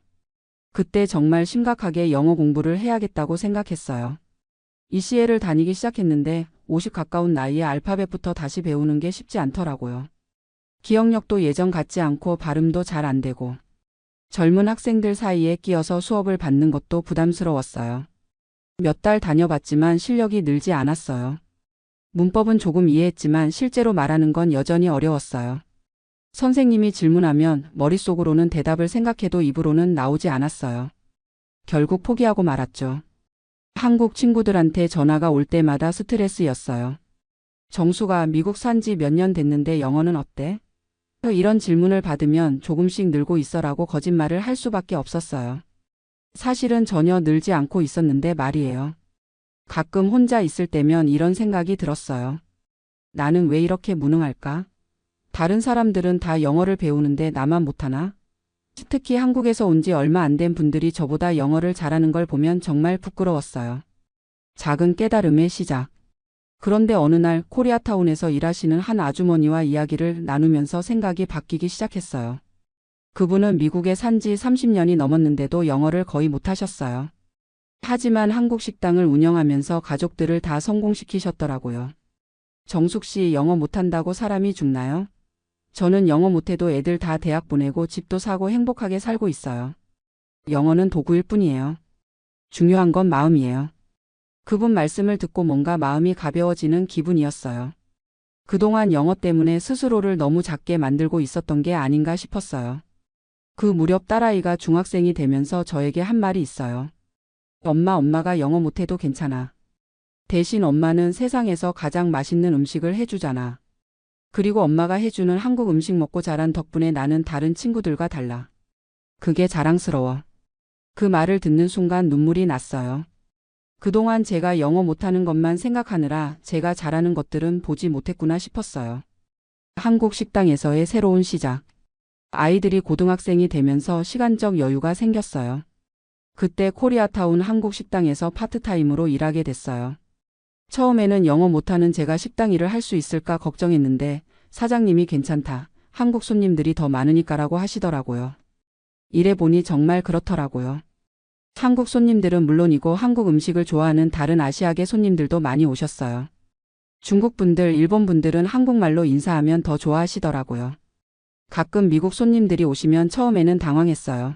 그때 정말 심각하게 영어 공부를 해야겠다고 생각했어요. ECL을 다니기 시작했는데 50 가까운 나이에 알파벳부터 다시 배우는 게 쉽지 않더라고요. 기억력도 예전 같지 않고 발음도 잘 안 되고 젊은 학생들 사이에 끼어서 수업을 받는 것도 부담스러웠어요. 몇 달 다녀봤지만 실력이 늘지 않았어요. 문법은 조금 이해했지만 실제로 말하는 건 여전히 어려웠어요. 선생님이 질문하면 머릿속으로는 대답을 생각해도 입으로는 나오지 않았어요. 결국 포기하고 말았죠. 한국 친구들한테 전화가 올 때마다 스트레스였어요. 정수가 미국 산지 몇 년 됐는데 영어는 어때? 이런 질문을 받으면 조금씩 늘고 있어라고 거짓말을 할 수밖에 없었어요. 사실은 전혀 늘지 않고 있었는데 말이에요. 가끔 혼자 있을 때면 이런 생각이 들었어요. 나는 왜 이렇게 무능할까? 다른 사람들은 다 영어를 배우는데 나만 못하나? 특히 한국에서 온 지 얼마 안 된 분들이 저보다 영어를 잘하는 걸 보면 정말 부끄러웠어요. 작은 깨달음의 시작. 그런데 어느 날 코리아타운에서 일하시는 한 아주머니와 이야기를 나누면서 생각이 바뀌기 시작했어요. 그분은 미국에 산 지 30년이 넘었는데도 영어를 거의 못하셨어요. 하지만 한국 식당을 운영하면서 가족들을 다 성공시키셨더라고요. 정숙 씨 영어 못한다고 사람이 죽나요? 저는 영어 못해도 애들 다 대학 보내고 집도 사고 행복하게 살고 있어요. 영어는 도구일 뿐이에요. 중요한 건 마음이에요. 그분 말씀을 듣고 뭔가 마음이 가벼워지는 기분이었어요. 그동안 영어 때문에 스스로를 너무 작게 만들고 있었던 게 아닌가 싶었어요. 그 무렵 딸아이가 중학생이 되면서 저에게 한 말이 있어요. 엄마가 영어 못해도 괜찮아. 대신 엄마는 세상에서 가장 맛있는 음식을 해주잖아. 그리고 엄마가 해주는 한국 음식 먹고 자란 덕분에 나는 다른 친구들과 달라. 그게 자랑스러워. 그 말을 듣는 순간 눈물이 났어요. 그동안 제가 영어 못하는 것만 생각하느라 제가 잘하는 것들은 보지 못했구나 싶었어요. 한국 식당에서의 새로운 시작. 아이들이 고등학생이 되면서 시간적 여유가 생겼어요. 그때 코리아타운 한국 식당에서 파트타임으로 일하게 됐어요. 처음에는 영어 못하는 제가 식당 일을 할 수 있을까 걱정했는데 사장님이 괜찮다. 한국 손님들이 더 많으니까라고 하시더라고요. 일해보니 정말 그렇더라고요. 한국 손님들은 물론이고 한국 음식을 좋아하는 다른 아시아계 손님들도 많이 오셨어요. 중국 분들, 일본 분들은 한국말로 인사하면 더 좋아하시더라고요. 가끔 미국 손님들이 오시면 처음에는 당황했어요.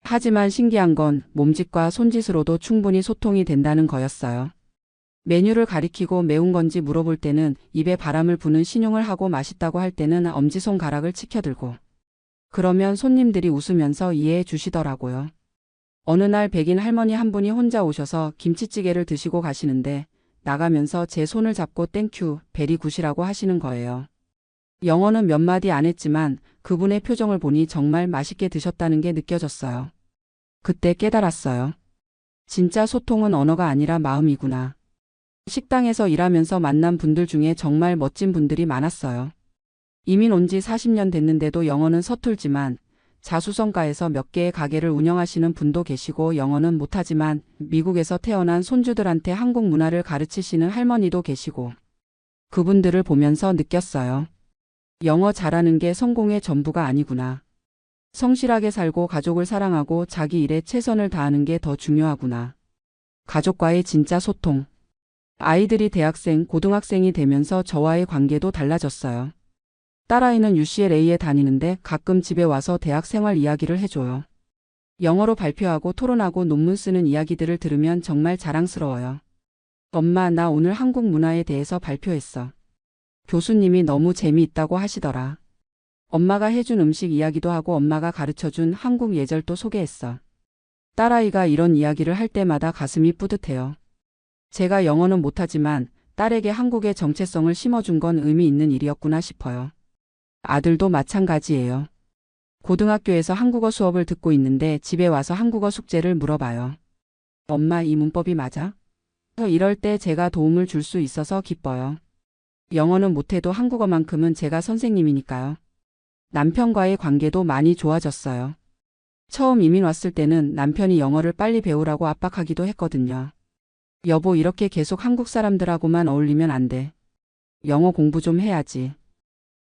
하지만 신기한 건 몸짓과 손짓으로도 충분히 소통이 된다는 거였어요. 메뉴를 가리키고 매운 건지 물어볼 때는 입에 바람을 부는 신용을 하고 맛있다고 할 때는 엄지손가락을 치켜들고. 그러면 손님들이 웃으면서 이해해 주시더라고요. 어느 날 백인 할머니 한 분이 혼자 오셔서 김치찌개를 드시고 가시는데 나가면서 제 손을 잡고 땡큐, 베리 굿이라고 하시는 거예요. 영어는 몇 마디 안 했지만 그분의 표정을 보니 정말 맛있게 드셨다는 게 느껴졌어요. 그때 깨달았어요. 진짜 소통은 언어가 아니라 마음이구나. 식당에서 일하면서 만난 분들 중에 정말 멋진 분들이 많았어요. 이민 온 지 40년 됐는데도 영어는 서툴지만 자수성가에서 몇 개의 가게를 운영하시는 분도 계시고 영어는 못하지만 미국에서 태어난 손주들한테 한국 문화를 가르치시는 할머니도 계시고 그분들을 보면서 느꼈어요. 영어 잘하는 게 성공의 전부가 아니구나. 성실하게 살고 가족을 사랑하고 자기 일에 최선을 다하는 게 더 중요하구나. 가족과의 진짜 소통. 아이들이 대학생, 고등학생이 되면서 저와의 관계도 달라졌어요. 딸아이는 UCLA에 다니는데 가끔 집에 와서 대학 생활 이야기를 해줘요. 영어로 발표하고 토론하고 논문 쓰는 이야기들을 들으면 정말 자랑스러워요. 엄마, 나 오늘 한국 문화에 대해서 발표했어. 교수님이 너무 재미있다고 하시더라. 엄마가 해준 음식 이야기도 하고 엄마가 가르쳐준 한국 예절도 소개했어. 딸아이가 이런 이야기를 할 때마다 가슴이 뿌듯해요. 제가 영어는 못하지만 딸에게 한국의 정체성을 심어준 건 의미 있는 일이었구나 싶어요. 아들도 마찬가지예요. 고등학교에서 한국어 수업을 듣고 있는데 집에 와서 한국어 숙제를 물어봐요. 엄마, 이 문법이 맞아? 이럴 때 제가 도움을 줄 수 있어서 기뻐요. 영어는 못해도 한국어만큼은 제가 선생님이니까요. 남편과의 관계도 많이 좋아졌어요. 처음 이민 왔을 때는 남편이 영어를 빨리 배우라고 압박하기도 했거든요. 여보, 이렇게 계속 한국 사람들하고만 어울리면 안 돼. 영어 공부 좀 해야지.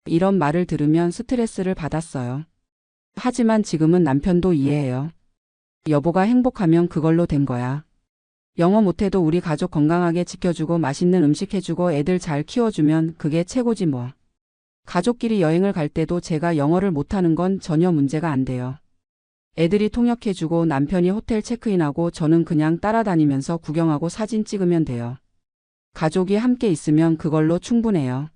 이런 말을 들으면 스트레스를 받았어요. 하지만 지금은 남편도 이해해요. 여보가 행복하면 그걸로 된 거야. 영어 못해도 우리 가족 건강하게 지켜주고 맛있는 음식 해주고 애들 잘 키워주면 그게 최고지 뭐. 가족끼리 여행을 갈 때도 제가 영어를 못하는 건 전혀 문제가 안 돼요. 애들이 통역해주고 남편이 호텔 체크인하고 저는 그냥 따라다니면서 구경하고 사진 찍으면 돼요. 가족이 함께 있으면 그걸로 충분해요.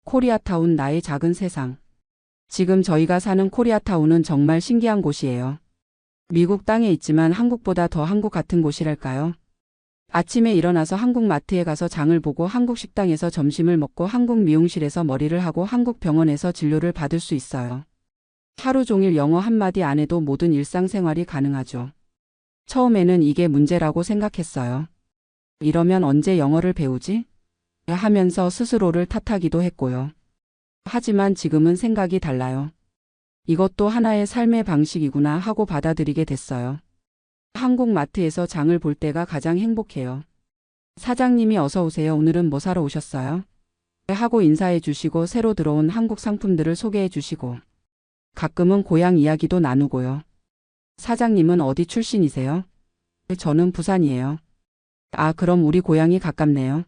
코리아타운, 나의 작은 세상. 지금 저희가 사는 코리아타운은 정말 신기한 곳이에요. 미국 땅에 있지만 한국보다 더 한국 같은 곳이랄까요? 아침에 일어나서 한국 마트에 가서 장을 보고 한국 식당에서 점심을 먹고 한국 미용실에서 머리를 하고 한국 병원에서 진료를 받을 수 있어요. 하루 종일 영어 한마디 안 해도 모든 일상생활이 가능하죠. 처음에는 이게 문제라고 생각했어요. 이러면 언제 영어를 배우지? 하면서 스스로를 탓하기도 했고요. 하지만 지금은 생각이 달라요. 이것도 하나의 삶의 방식이구나 하고 받아들이게 됐어요. 한국 마트에서 장을 볼 때가 가장 행복해요. 사장님이 어서 오세요. 오늘은 뭐 사러 오셨어요? 하고 인사해 주시고 새로 들어온 한국 상품들을 소개해 주시고 가끔은 고향 이야기도 나누고요. 사장님은 어디 출신이세요? 저는 부산이에요. 아, 그럼 우리 고향이 가깝네요.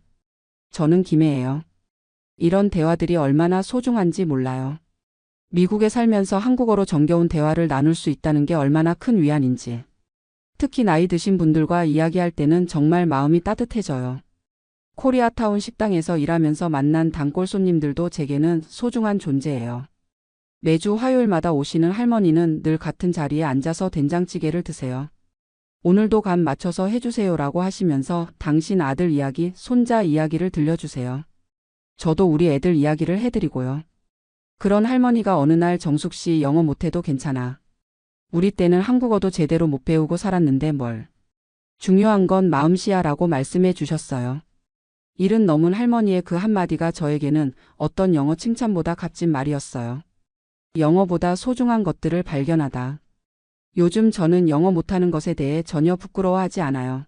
저는 김해예요. 이런 대화들이 얼마나 소중한지 몰라요. 미국에 살면서 한국어로 정겨운 대화를 나눌 수 있다는 게 얼마나 큰 위안인지. 특히 나이 드신 분들과 이야기할 때는 정말 마음이 따뜻해져요. 코리아타운 식당에서 일하면서 만난 단골 손님들도 제게는 소중한 존재예요. 매주 화요일마다 오시는 할머니는 늘 같은 자리에 앉아서 된장찌개를 드세요. 오늘도 간 맞춰서 해주세요라고 하시면서 당신 아들 이야기, 손자 이야기를 들려주세요. 저도 우리 애들 이야기를 해드리고요. 그런 할머니가 어느 날 정숙 씨 영어 못해도 괜찮아. 우리 때는 한국어도 제대로 못 배우고 살았는데 뭘. 중요한 건 마음씨야라고 말씀해 주셨어요. 일은 넘은 할머니의 그 한마디가 저에게는 어떤 영어 칭찬보다 값진 말이었어요. 영어보다 소중한 것들을 발견하다. 요즘 저는 영어 못하는 것에 대해 전혀 부끄러워하지 않아요.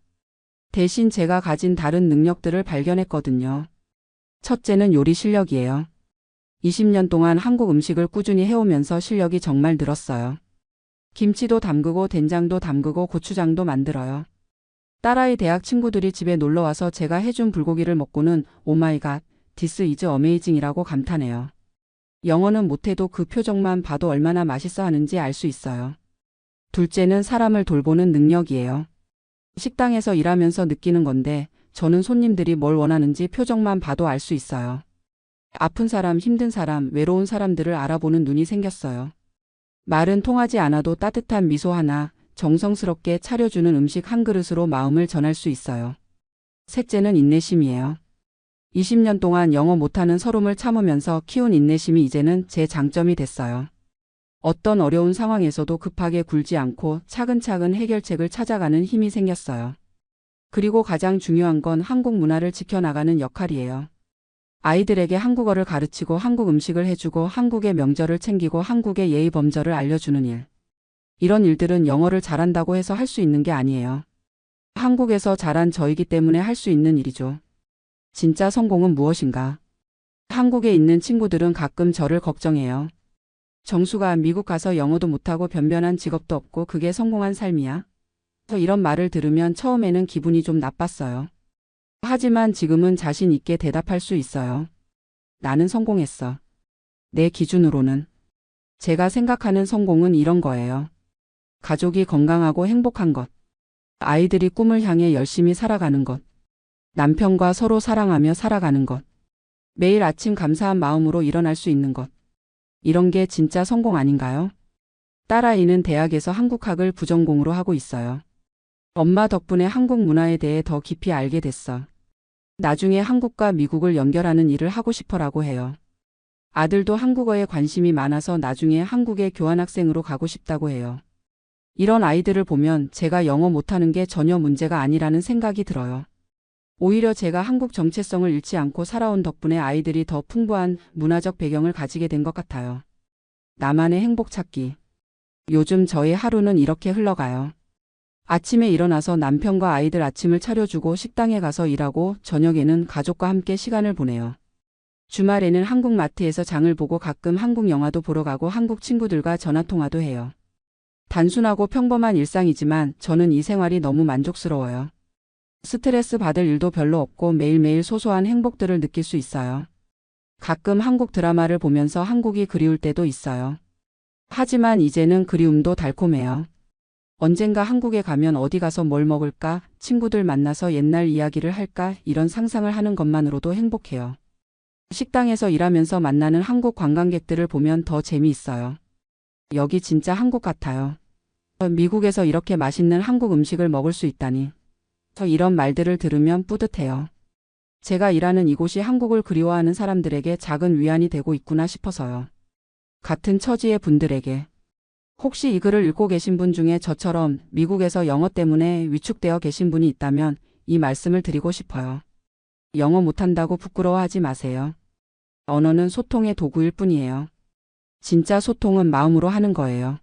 대신 제가 가진 다른 능력들을 발견했거든요. 첫째는 요리 실력이에요. 20년 동안 한국 음식을 꾸준히 해오면서 실력이 정말 늘었어요. 김치도 담그고 된장도 담그고 고추장도 만들어요. 딸아이 대학 친구들이 집에 놀러와서 제가 해준 불고기를 먹고는 오마이갓, 디스 이즈 어메이징이라고 감탄해요. 영어는 못해도 그 표정만 봐도 얼마나 맛있어 하는지 알 수 있어요. 둘째는 사람을 돌보는 능력이에요. 식당에서 일하면서 느끼는 건데 저는 손님들이 뭘 원하는지 표정만 봐도 알 수 있어요. 아픈 사람, 힘든 사람, 외로운 사람들을 알아보는 눈이 생겼어요. 말은 통하지 않아도 따뜻한 미소 하나, 정성스럽게 차려주는 음식 한 그릇으로 마음을 전할 수 있어요. 셋째는 인내심이에요. 20년 동안 영어 못하는 서름을 참으면서 키운 인내심이 이제는 제 장점이 됐어요. 어떤 어려운 상황에서도 급하게 굴지 않고 차근차근 해결책을 찾아가는 힘이 생겼어요. 그리고 가장 중요한 건 한국 문화를 지켜나가는 역할이에요. 아이들에게 한국어를 가르치고 한국 음식을 해주고 한국의 명절을 챙기고 한국의 예의 범절을 알려주는 일. 이런 일들은 영어를 잘한다고 해서 할 수 있는 게 아니에요. 한국에서 자란 저이기 때문에 할 수 있는 일이죠. 진짜 성공은 무엇인가? 한국에 있는 친구들은 가끔 저를 걱정해요. 정수가 미국 가서 영어도 못하고 변변한 직업도 없고 그게 성공한 삶이야? 이런 말을 들으면 처음에는 기분이 좀 나빴어요. 하지만 지금은 자신 있게 대답할 수 있어요. 나는 성공했어. 내 기준으로는. 제가 생각하는 성공은 이런 거예요. 가족이 건강하고 행복한 것. 아이들이 꿈을 향해 열심히 살아가는 것. 남편과 서로 사랑하며 살아가는 것. 매일 아침 감사한 마음으로 일어날 수 있는 것. 이런 게 진짜 성공 아닌가요? 딸아이는 대학에서 한국학을 부전공으로 하고 있어요. 엄마 덕분에 한국 문화에 대해 더 깊이 알게 됐어. 나중에 한국과 미국을 연결하는 일을 하고 싶어라고 해요. 아들도 한국어에 관심이 많아서 나중에 한국에 교환학생으로 가고 싶다고 해요. 이런 아이들을 보면 제가 영어 못하는 게 전혀 문제가 아니라는 생각이 들어요. 오히려 제가 한국 정체성을 잃지 않고 살아온 덕분에 아이들이 더 풍부한 문화적 배경을 가지게 된 것 같아요. 나만의 행복 찾기. 요즘 저의 하루는 이렇게 흘러가요. 아침에 일어나서 남편과 아이들 아침을 차려주고 식당에 가서 일하고 저녁에는 가족과 함께 시간을 보내요. 주말에는 한국 마트에서 장을 보고 가끔 한국 영화도 보러 가고 한국 친구들과 전화통화도 해요. 단순하고 평범한 일상이지만 저는 이 생활이 너무 만족스러워요. 스트레스 받을 일도 별로 없고 매일매일 소소한 행복들을 느낄 수 있어요. 가끔 한국 드라마를 보면서 한국이 그리울 때도 있어요. 하지만 이제는 그리움도 달콤해요. 언젠가 한국에 가면 어디 가서 뭘 먹을까, 친구들 만나서 옛날 이야기를 할까 이런 상상을 하는 것만으로도 행복해요. 식당에서 일하면서 만나는 한국 관광객들을 보면 더 재미있어요. 여기 진짜 한국 같아요. 미국에서 이렇게 맛있는 한국 음식을 먹을 수 있다니. 이런 말들을 들으면 뿌듯해요. 제가 일하는 이곳이 한국을 그리워하는 사람들에게 작은 위안이 되고 있구나 싶어서요. 같은 처지의 분들에게. 혹시 이 글을 읽고 계신 분 중에 저처럼 미국에서 영어 때문에 위축되어 계신 분이 있다면 이 말씀을 드리고 싶어요. 영어 못한다고 부끄러워하지 마세요. 언어는 소통의 도구일 뿐이에요. 진짜 소통은 마음으로 하는 거예요.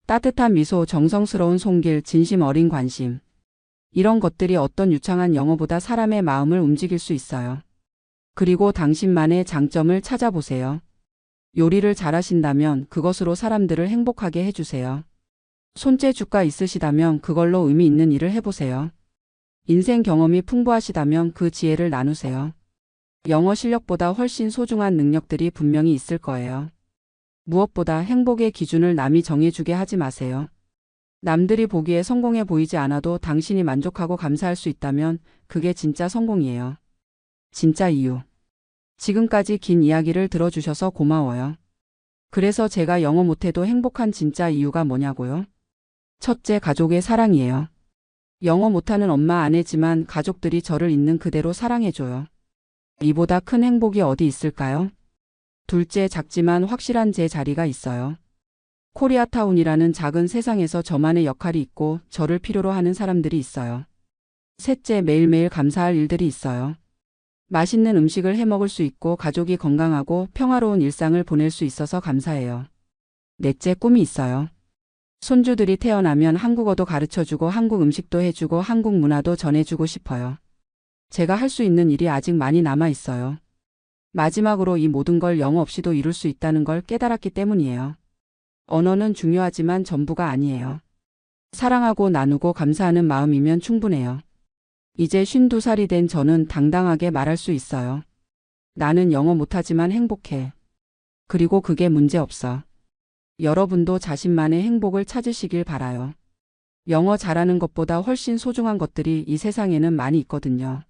따뜻한 미소, 정성스러운 손길, 진심 어린 관심. 이런 것들이 어떤 유창한 영어보다 사람의 마음을 움직일 수 있어요. 그리고 당신만의 장점을 찾아보세요. 요리를 잘하신다면 그것으로 사람들을 행복하게 해주세요. 손재주가 있으시다면 그걸로 의미 있는 일을 해보세요. 인생 경험이 풍부하시다면 그 지혜를 나누세요. 영어 실력보다 훨씬 소중한 능력들이 분명히 있을 거예요. 무엇보다 행복의 기준을 남이 정해주게 하지 마세요. 남들이 보기에 성공해 보이지 않아도 당신이 만족하고 감사할 수 있다면 그게 진짜 성공이에요. 진짜 이유. 지금까지 긴 이야기를 들어주셔서 고마워요. 그래서 제가 영어 못해도 행복한 진짜 이유가 뭐냐고요? 첫째, 가족의 사랑이에요. 영어 못하는 엄마 아내지만 가족들이 저를 있는 그대로 사랑해줘요. 이보다 큰 행복이 어디 있을까요? 둘째, 작지만 확실한 제 자리가 있어요. 코리아타운이라는 작은 세상에서 저만의 역할이 있고 저를 필요로 하는 사람들이 있어요. 셋째, 매일매일 감사할 일들이 있어요. 맛있는 음식을 해 먹을 수 있고 가족이 건강하고 평화로운 일상을 보낼 수 있어서 감사해요. 넷째, 꿈이 있어요. 손주들이 태어나면 한국어도 가르쳐주고 한국 음식도 해주고 한국 문화도 전해주고 싶어요. 제가 할 수 있는 일이 아직 많이 남아 있어요. 마지막으로 이 모든 걸 영어 없이도 이룰 수 있다는 걸 깨달았기 때문이에요. 언어는 중요하지만 전부가 아니에요. 사랑하고 나누고 감사하는 마음이면 충분해요. 이제 52살이 된 저는 당당하게 말할 수 있어요. 나는 영어 못하지만 행복해. 그리고 그게 문제 없어. 여러분도 자신만의 행복을 찾으시길 바라요. 영어 잘하는 것보다 훨씬 소중한 것들이 이 세상에는 많이 있거든요.